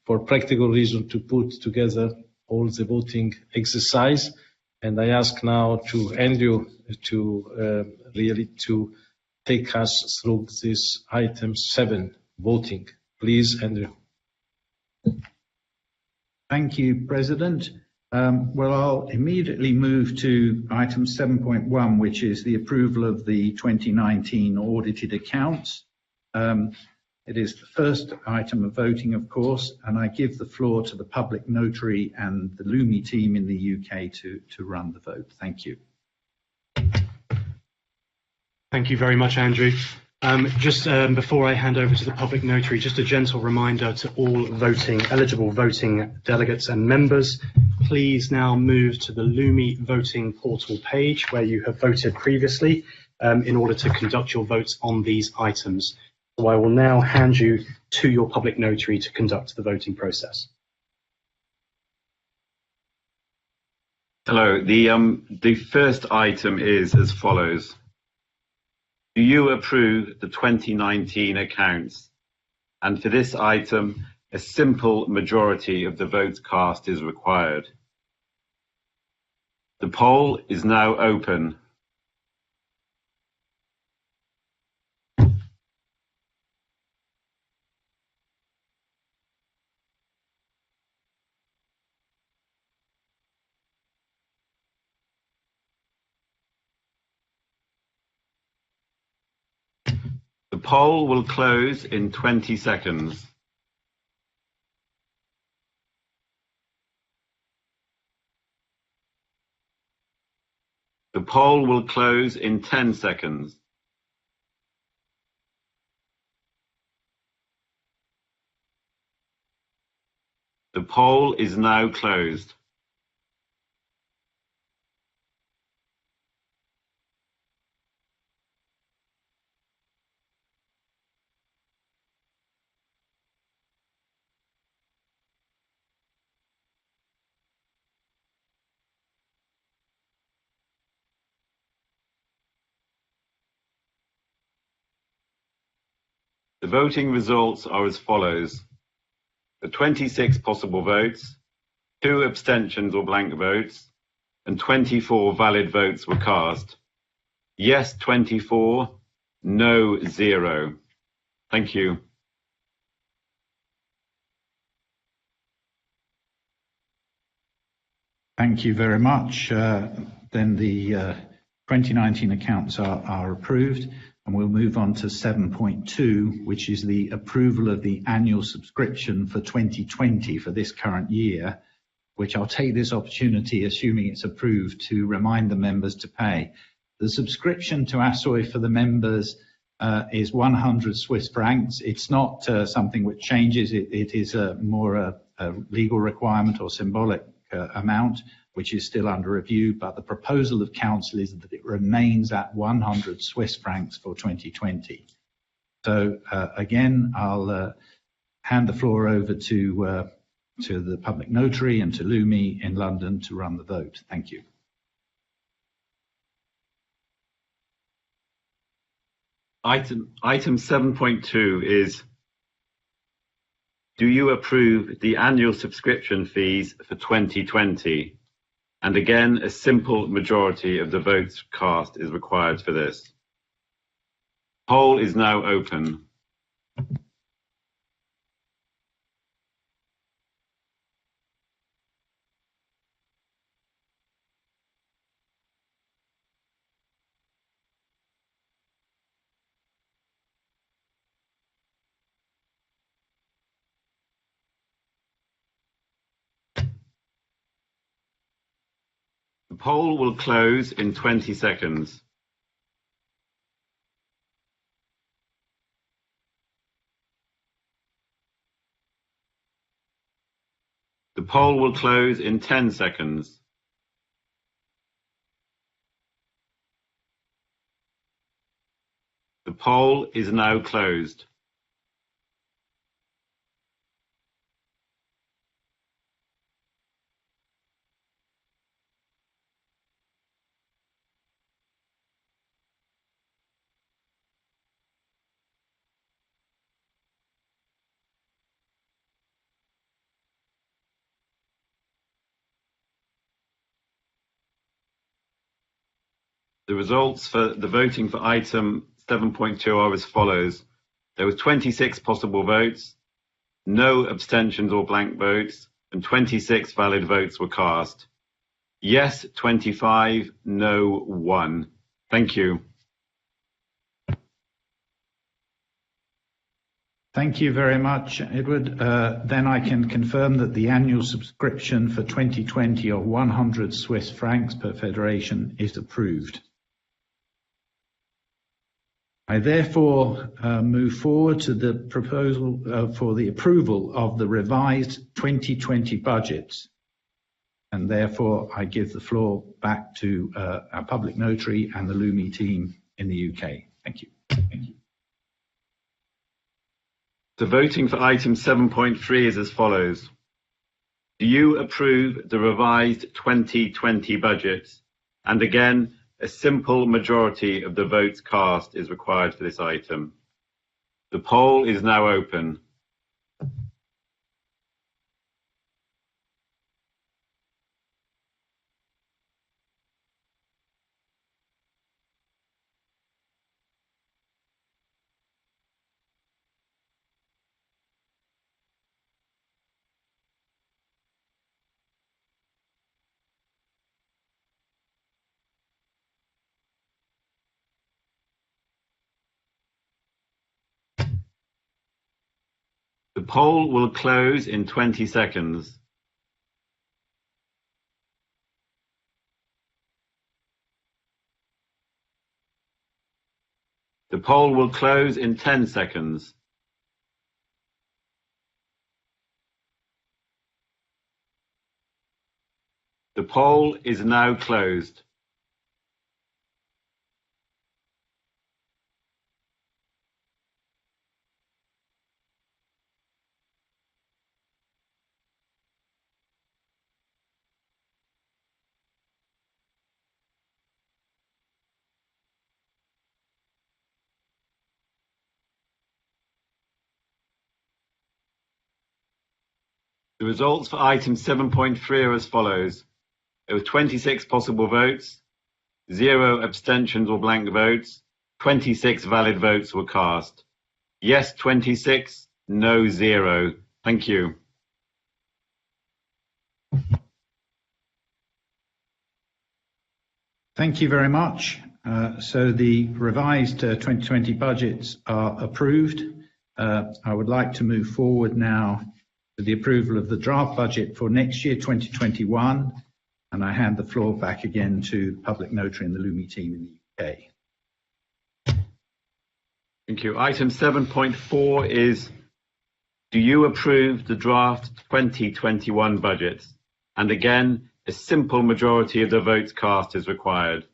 for practical reason, to put together all the voting exercise. And I ask now to Andrew to really take us through this item 7, voting. Please, Andrew. Thank you, President. Well, I'll immediately move to item 7.1, which is the approval of the 2019 audited accounts. It is the first item of voting, of course, and I give the floor to the public notary and the Lumi team in the UK to run the vote. Thank you. Thank you very much, Andrew. Before I hand over to the public notary, just a gentle reminder to all eligible voting delegates and members, please now move to the Lumi voting portal page where you have voted previously in order to conduct your votes on these items. So I will now hand you to your public notary to conduct the voting process. Hello. The first item is as follows. Do you approve the 2019 accounts? And for this item, a simple majority of the votes cast is required. The poll is now open. The poll will close in 20 seconds. The poll will close in 10 seconds. The poll is now closed. The voting results are as follows. The 26 possible votes, 2 abstentions or blank votes, and 24 valid votes were cast. Yes, 24, no, 0. Thank you. Thank you very much. Then the 2019 accounts are approved, and we'll move on to 7.2, which is the approval of the annual subscription for 2020 for this current year, which I'll take this opportunity, assuming it's approved, to remind the members to pay. The subscription to ASOIF for the members is 100 Swiss francs. It's not something which changes. It is more a legal requirement or symbolic amount, which is still under review, but the proposal of council is that it remains at 100 Swiss francs for 2020. So again, I'll hand the floor over to the public notary and to Lumi in London to run the vote. Thank you. Item 7.2 is, do you approve the annual subscription fees for 2020? And again, a simple majority of the votes cast is required for this. Poll is now open. The poll will close in 20 seconds. The poll will close in 10 seconds. The poll is now closed. The results for the voting for item 7.2 are as follows. There was 26 possible votes, no abstentions or blank votes, and 26 valid votes were cast. Yes, 25, no, 1. Thank you. Thank you very much, Edward. Then I can confirm that the annual subscription for 2020 of 100 Swiss francs per federation is approved. I therefore move forward to the proposal for the approval of the revised 2020 budgets. And therefore, I give the floor back to our public notary and the Lumi team in the UK. Thank you. Thank you. The voting for item 7.3 is as follows. Do you approve the revised 2020 budgets? And again, a simple majority of the votes cast is required for this item. The poll is now open. The poll will close in 20 seconds. The poll will close in 10 seconds. The poll is now closed. The results for item 7.3 are as follows. There were 26 possible votes, 0 abstentions or blank votes, 26 valid votes were cast. Yes 26, no 0. Thank you. Thank you very much. So the revised 2020 budgets are approved. I would like to move forward now to the approval of the draft budget for next year, 2021, and I hand the floor back again to the public notary and the Lumi team in the UK. Thank you. Item 7.4 is, do you approve the draft 2021 budgets? And again, a simple majority of the votes cast is required.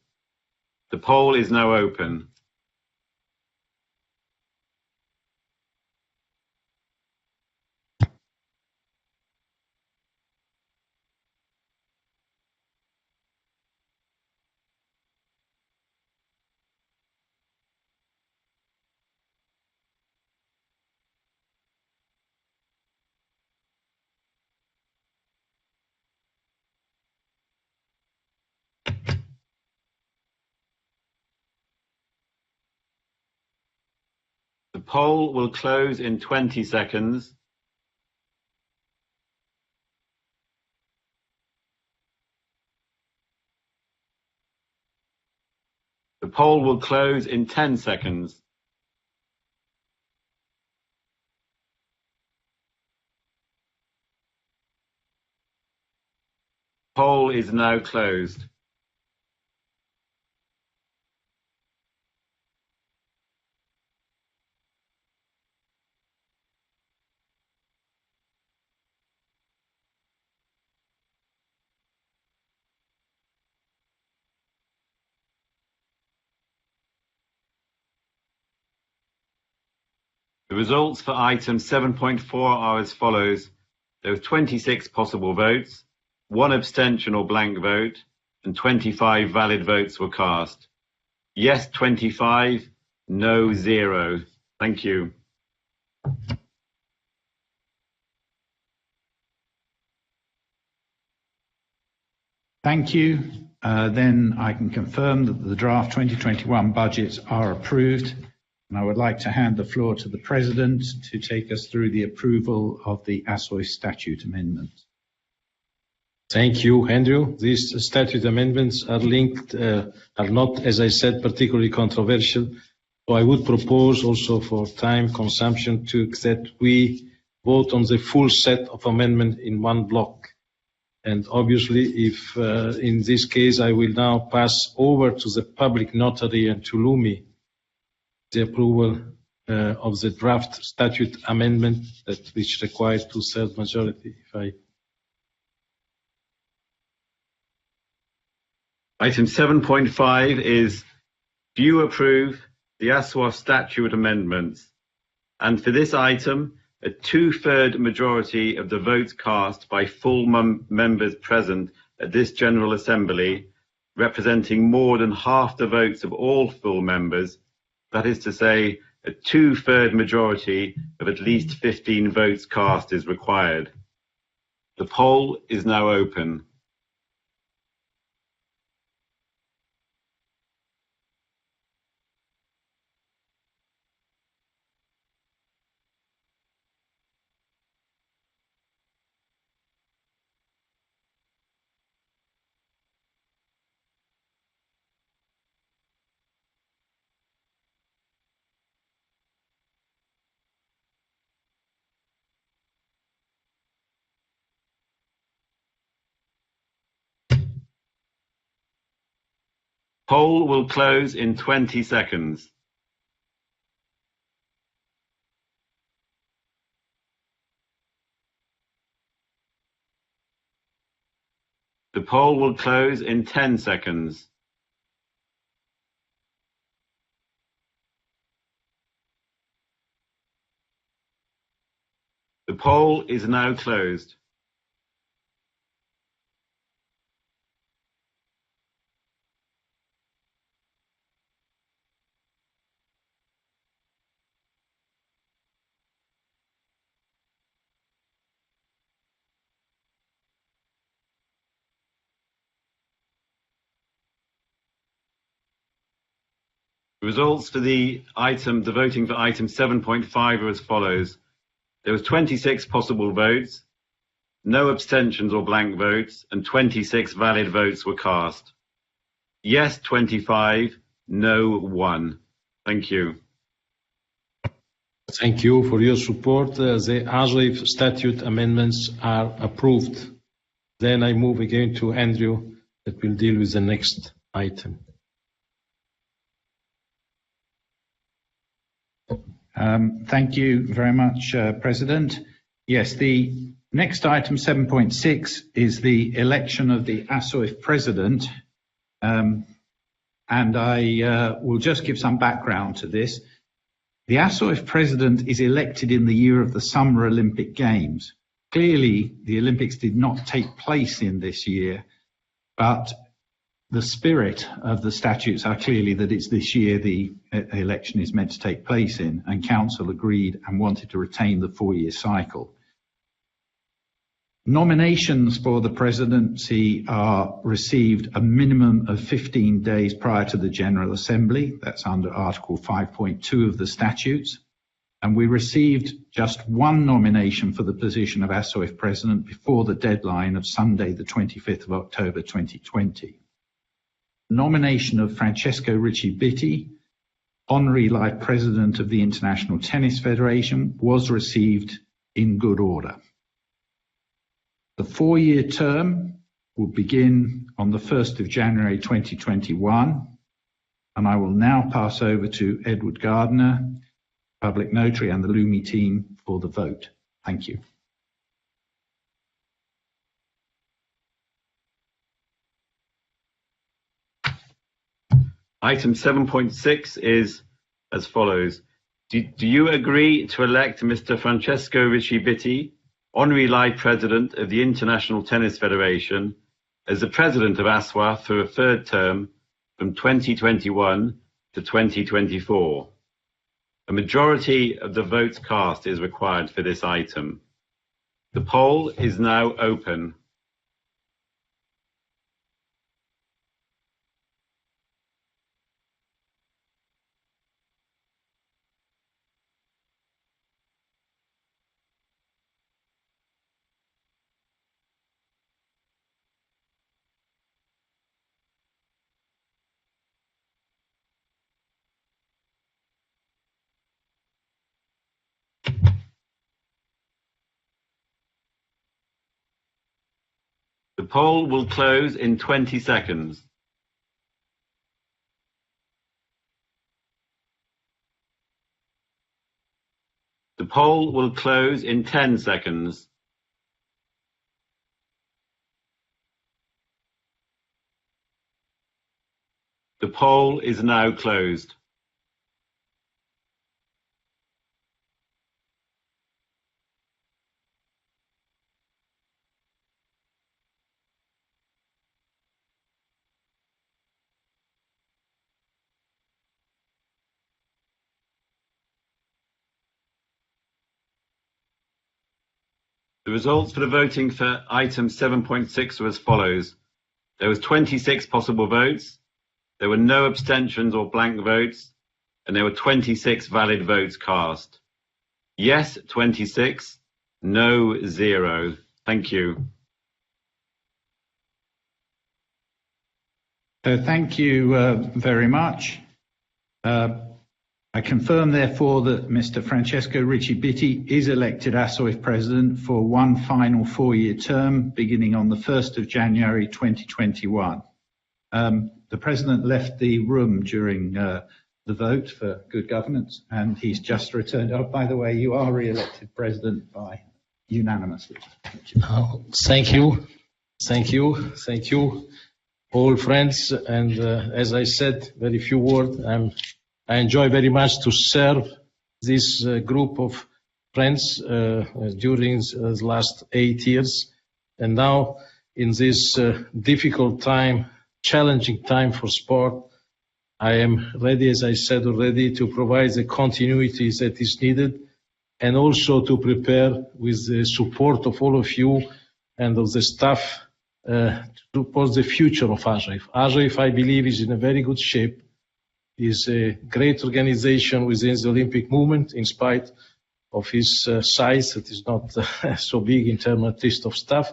The poll is now open. The poll will close in 20 seconds. The poll will close in 10 seconds. Poll is now closed. The results for item 7.4 are as follows. There were 26 possible votes, 1 abstention or blank vote, and 25 valid votes were cast. Yes 25, no 0. Thank you. Thank you. Then I can confirm that the draft 2021 budgets are approved. And I would like to hand the floor to the President to take us through the approval of the ASOIF Statute amendment. Thank you, Andrew. These statute amendments are linked, are not, as I said, particularly controversial. So I would propose also for time consumption that we vote on the full set of amendments in one block. And obviously, if in this case I will now pass over to the public notary and to Lumi the approval of the draft statute amendment which requires 2/3 majority. Item 7.5 is, do you approve the ASOIF statute amendments? And for this item, a 2/3 majority of the votes cast by full members present at this General Assembly, representing more than half the votes of all full members, that is to say, a 2/3 majority of at least 15 votes cast is required. The poll is now open. Poll will close in 20 seconds. The poll will close in 10 seconds. The poll is now closed. The results for the voting for item 7.5 are as follows. There was 26 possible votes, no abstentions or blank votes, and 26 valid votes were cast. Yes, 25, no, 1. Thank you. Thank you for your support. The ASOIF statute amendments are approved. Then I move again to Andrew that will deal with the next item. Thank you very much, President. Yes, the next item, 7.6, is the election of the ASOIF President. And I will just give some background to this. The ASOIF President is elected in the year of the Summer Olympic Games. Clearly, the Olympics did not take place in this year, but the spirit of the statutes are clearly that it's this year the election is meant to take place in, and Council agreed and wanted to retain the 4-year cycle. Nominations for the presidency are received a minimum of 15 days prior to the General Assembly. That's under Article 5.2 of the statutes. And we received just one nomination for the position of ASOIF President before the deadline of Sunday, the 25th of October 2020. Nomination of Francesco Ricci Bitti, Honorary Life President of the International Tennis Federation, was received in good order. The 4-year term will begin on the 1st of January 2021, and I will now pass over to Edward Gardner, Public Notary, and the Lumi team for the vote. Thank you. Item 7.6 is as follows. Do you agree to elect Mr. Francesco Ricci Bitti, Honorary Life President of the International Tennis Federation, as the President of ASOIF for a 3rd term from 2021 to 2024? A majority of the votes cast is required for this item. The poll is now open. The poll will close in 20 seconds. The poll will close in 10 seconds. The poll is now closed. The results for the voting for item 7.6 were as follows. There was 26 possible votes. There were no abstentions or blank votes, and there were 26 valid votes cast. Yes, 26. No, 0. Thank you. Thank you very much. I confirm, therefore, that Mr. Francesco Ricci Bitti is elected ASOIF President for one final 4-year term, beginning on the 1st of January 2021. The President left the room during the vote for good governance, and he's just returned. Oh, by the way, you are re-elected President by unanimously. Oh, thank you. Thank you. Thank you, all friends. And as I said, very few words. I enjoy very much to serve this group of friends during the last 8 years. And now in this difficult time, challenging time for sport, I am ready, as I said already, to provide the continuity that is needed and also to prepare with the support of all of you and of the staff to support the future of ASOIF. ASOIF, I believe, is in a very good shape. Is a great organization within the Olympic movement, in spite of his size. It is not so big in terms at least of staff.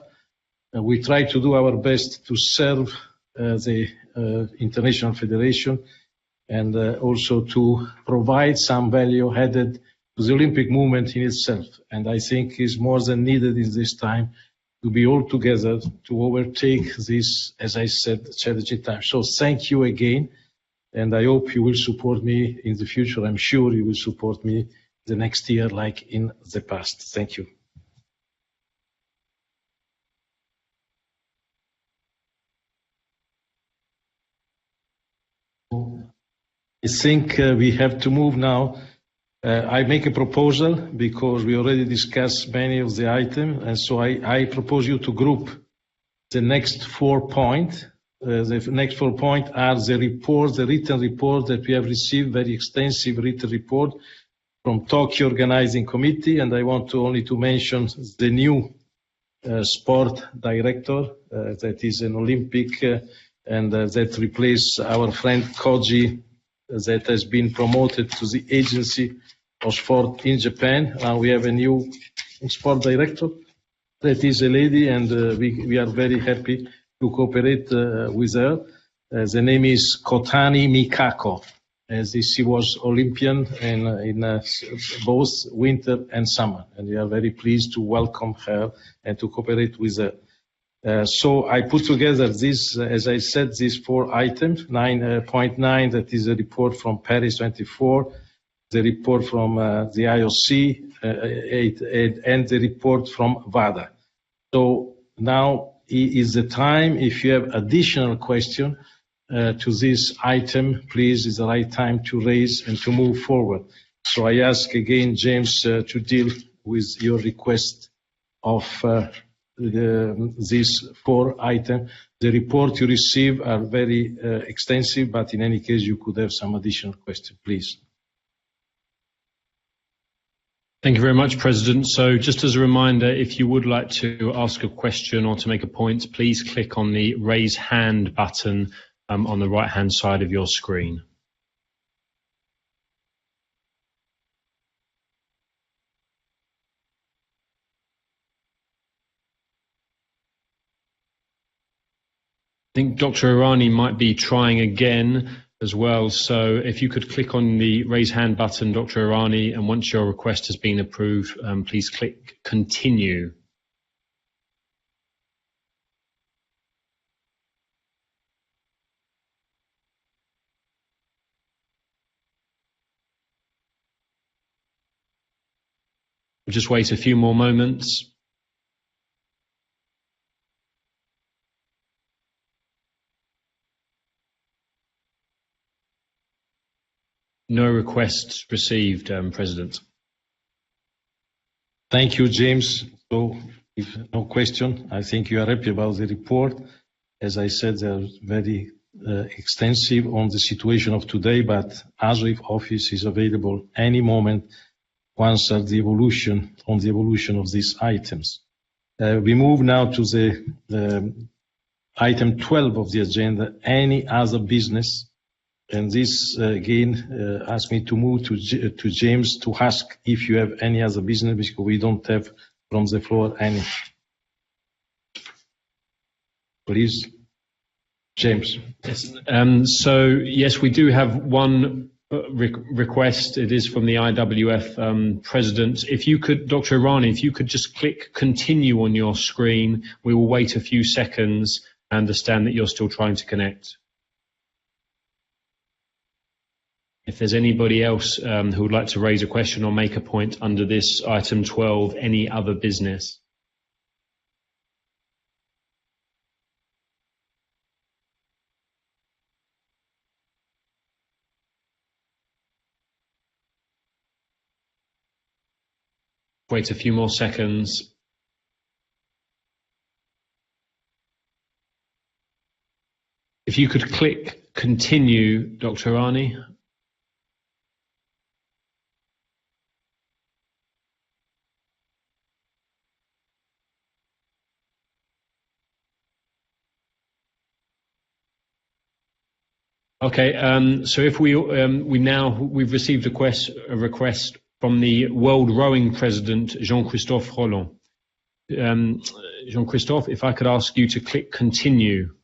We try to do our best to serve the International Federation and also to provide some value added to the Olympic movement in itself. And I think is more than needed in this time to be all together to overtake this, as I said, challenging time. So thank you again. And I hope you will support me in the future. I'm sure you will support me the next year like in the past. Thank you. I think we have to move now. I make a proposal because we already discussed many of the items. And so I propose you to group the next 4 points. The next 4 points are the report, the written report that we have received, very extensive written report from Tokyo Organizing Committee, and I want to only to mention the new sport director that is an Olympic and that replaced our friend Koji that has been promoted to the Agency of Sport in Japan. Now we have a new sport director that is a lady, and we are very happy to cooperate with her. The name is Kotani Mikako, as she was Olympian in both winter and summer. And we are very pleased to welcome her and to cooperate with her. So I put together this, as I said, these 4 items, 9.9, that is a report from Paris 24, the report from the IOC, and the report from WADA. So now is the time. If you have additional question to this item, please, is the right time to raise and to move forward. So I ask again, James, to deal with your request of these 4 items. The report you receive are very extensive, but in any case, you could have some additional question, please. Thank you very much, President. So just as a reminder, if you would like to ask a question or to make a point, please click on the raise hand button on the right-hand side of your screen. I think Dr. Irani might be trying again as well. So if you could click on the raise hand button, Dr. Irani, and once your request has been approved, please click continue. We'll just wait a few more moments. No requests received, President. Thank you, James. So, if no question, I think you are happy about the report. As I said, they are very extensive on the situation of today, but ASOIF office is available any moment once the evolution of these items. We move now to the item 12 of the agenda, any other business. And this again asks me to move to James to ask if you have any other business, because we don't have from the floor any. Please, James. Yes. So yes, we do have one request. It is from the IWF president. If you could, Dr. Irani, if you could just click continue on your screen, we will wait a few seconds. I understand that you're still trying to connect. If there's anybody else who would like to raise a question or make a point under this item 12, any other business? Wait a few more seconds. If you could click continue, Dr. Irani. Okay, so if we've received a request from the World Rowing President, Jean-Christophe Roland. Jean-Christophe, if I could ask you to click continue.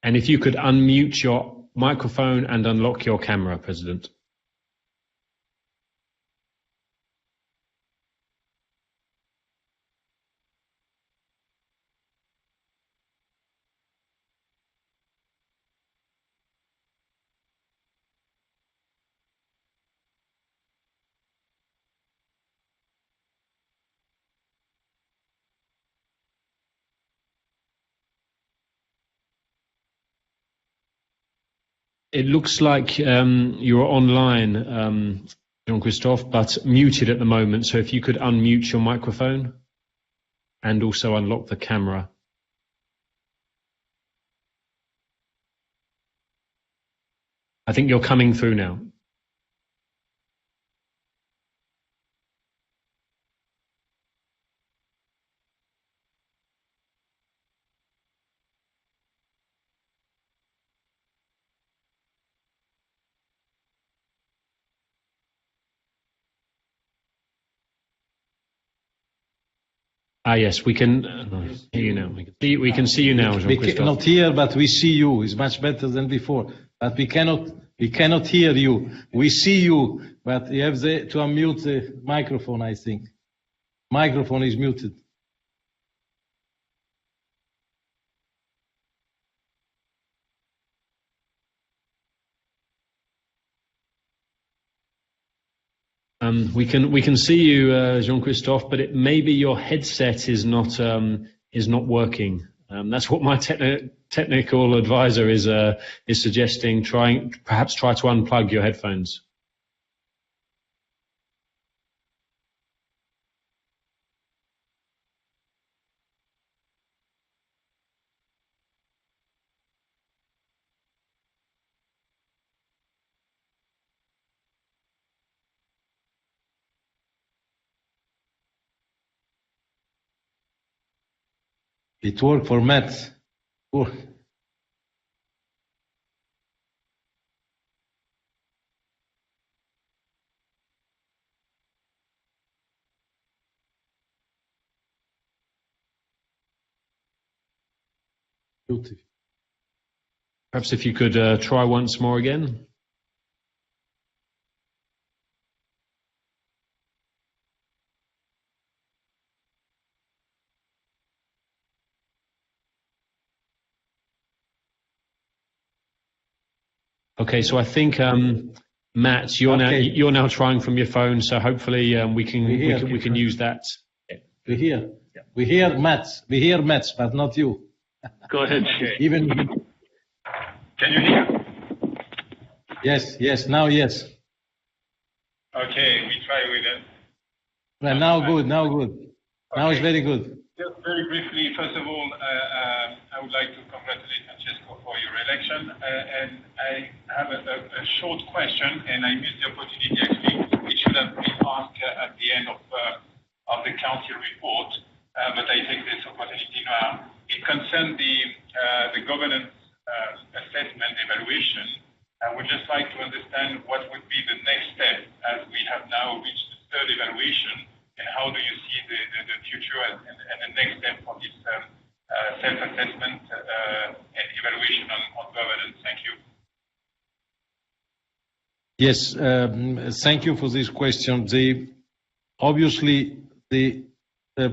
And if you could unmute your microphone and unlock your camera, President. It looks like you're online, Jean-Christophe, but muted at the moment. So if you could unmute your microphone and also unlock the camera. I think you're coming through now. Yes, we can hear you now. We can see you now, Jean-Christophe. Not here, but we see you. It's much better than before. But we cannot hear you. We see you, but you have to unmute the microphone, I think. Microphone is muted. We can see you, Jean-Christophe, but maybe your headset is not working. That's what my technical advisor is suggesting. Perhaps try to unplug your headphones. It worked for Matt. Oh. Perhaps if you could try once more again. Okay, so I think Matt, you're now trying from your phone, so hopefully we can use that. We hear Matt, but not you. Go ahead. Okay. Even Can you hear? yes, now yes. Okay, we try with it. Well, now good. Now it's very good. Just very briefly, first of all, I would like to congratulate Francesco for your election. And I have a short question, and I missed the opportunity actually. It should have been asked at the end of the council report, but I take this opportunity now. It concerns the governance assessment evaluation. I would just like to understand what would be the next step as we have now reached the third evaluation, and how do you see the future and the next step for this self-assessment and evaluation on governance? Thank you. Yes, thank you for this question. Obviously, the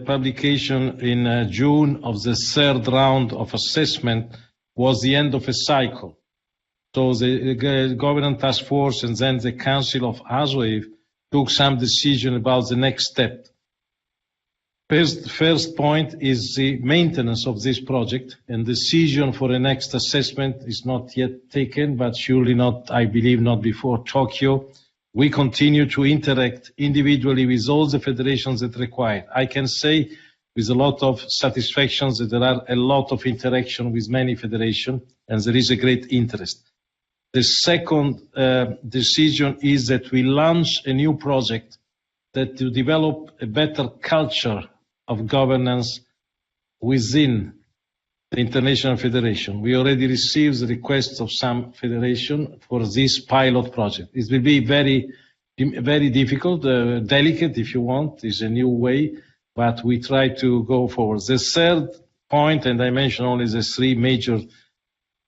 publication in June of the third round of assessment was the end of a cycle. So the governance task force and then the Council of ASOIF took some decision about the next step. First point is the maintenance of this project, and decision for the next assessment is not yet taken, but surely not, I believe, not before Tokyo. We continue to interact individually with all the federations that require. I can say with a lot of satisfaction that there are a lot of interaction with many federations, and there is a great interest. The second decision is that we launch a new project that to develop a better culture of governance within the International Federation. We already received the requests of some federation for this pilot project. It will be very, very difficult, delicate if you want, is a new way, but we try to go forward. The third point, and I mentioned only the three major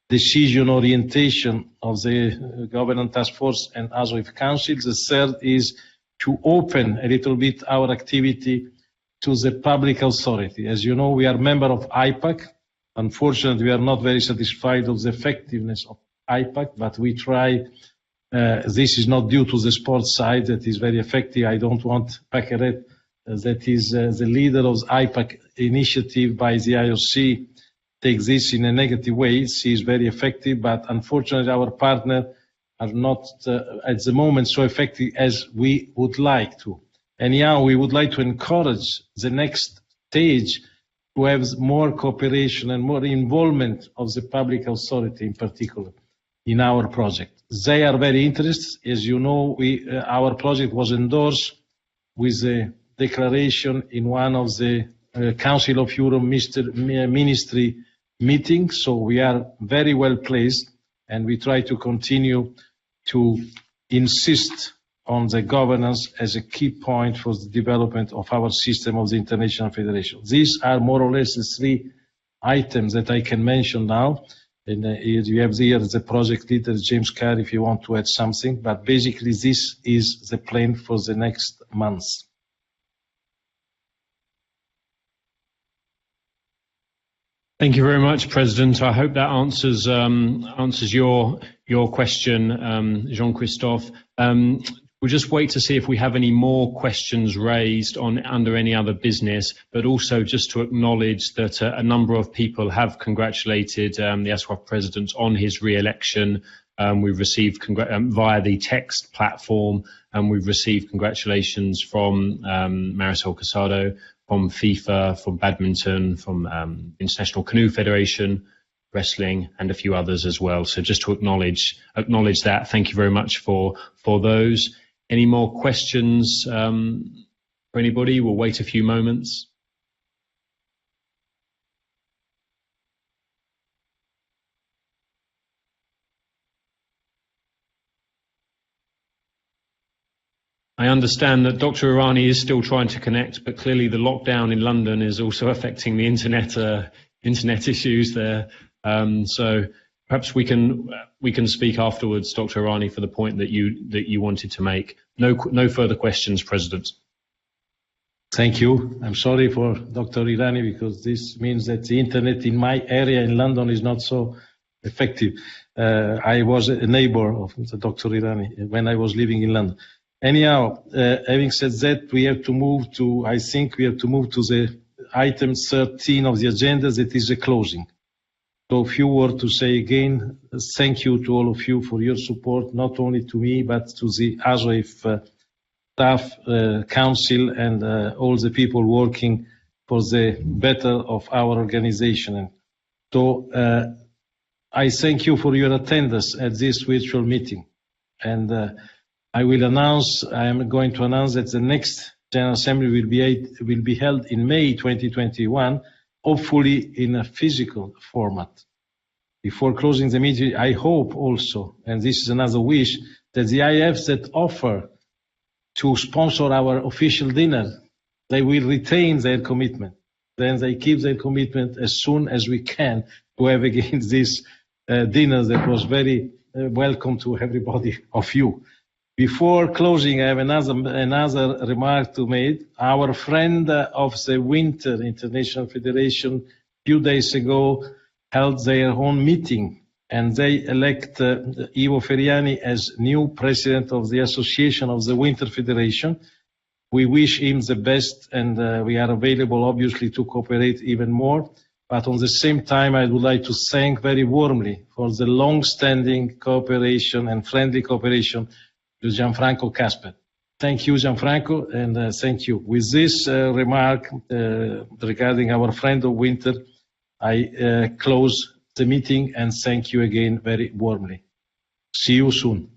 decision orientation of the Governance Task Force and ASOIF Council. The third is to open a little bit our activity to the public authority. As you know, we are member of IPAC. Unfortunately, we are not very satisfied of the effectiveness of IPAC, but we try. This is not due to the sports side that is very effective. I don't want Paqueret, that is the leader of the IPAC initiative by the IOC, takes this in a negative way. She is very effective, but unfortunately our partners are not at the moment so effective as we would like to. Anyhow, we would like to encourage the next stage to have more cooperation and more involvement of the public authority in particular in our project. They are very interested. As you know, our project was endorsed with a declaration in one of the Council of Europe ministry meetings, so we are very well placed, and we try to continue to insist on the governance as a key point for the development of our system of the International Federation. These are more or less the three items that I can mention now. And you have here the project leader, James Carr, if you want to add something. But basically, this is the plan for the next months. Thank you very much, President. I hope that answers your question, Jean-Christophe. We'll just wait to see if we have any more questions raised under any other business, but also just to acknowledge that a number of people have congratulated the ASOIF President on his re-election. We've received via the text platform, and we've received congratulations from Marisol Casado, from FIFA, from badminton, from International Canoe Federation, wrestling, and a few others as well. So just to acknowledge that, thank you very much for those. Any more questions for anybody? We'll wait a few moments. I understand that Dr. Irani is still trying to connect, but clearly the lockdown in London is also affecting the internet issues there. So perhaps we can speak afterwards, Dr. Irani, for the point that you wanted to make. No further questions, President. Thank you. I'm sorry for Dr. Irani, because this means that the internet in my area in London is not so effective. I was a neighbor of Dr. Irani when I was living in London. Anyhow, having said that, we have to move to, I think we have to move to the item 13 of the agenda, that is the closing. So a few words to say again, thank you to all of you for your support, not only to me, but to the ASOIF staff, council, and all the people working for the better of our organization. So I thank you for your attendance at this virtual meeting. And I am going to announce that the next General Assembly will be held in May 2021, hopefully in a physical format. Before closing the meeting, I hope also, and this is another wish, that the IFs that offer to sponsor our official dinner, they will retain their commitment. Then they keep their commitment as soon as we can to have again this dinner that was very welcome to everybody of you. Before closing, I have another remark to make. Our friend of the Winter International Federation, a few days ago, held their own meeting, and they elect Ivo Feriani as new president of the Association of the Winter Federation. We wish him the best, and we are available, obviously, to cooperate even more. But on the same time, I would like to thank very warmly for the long-standing cooperation and friendly cooperation to Gianfranco Casper. Thank you, Gianfranco, and thank you. With this remark regarding our friend of Winter, I close the meeting and thank you again very warmly. See you soon.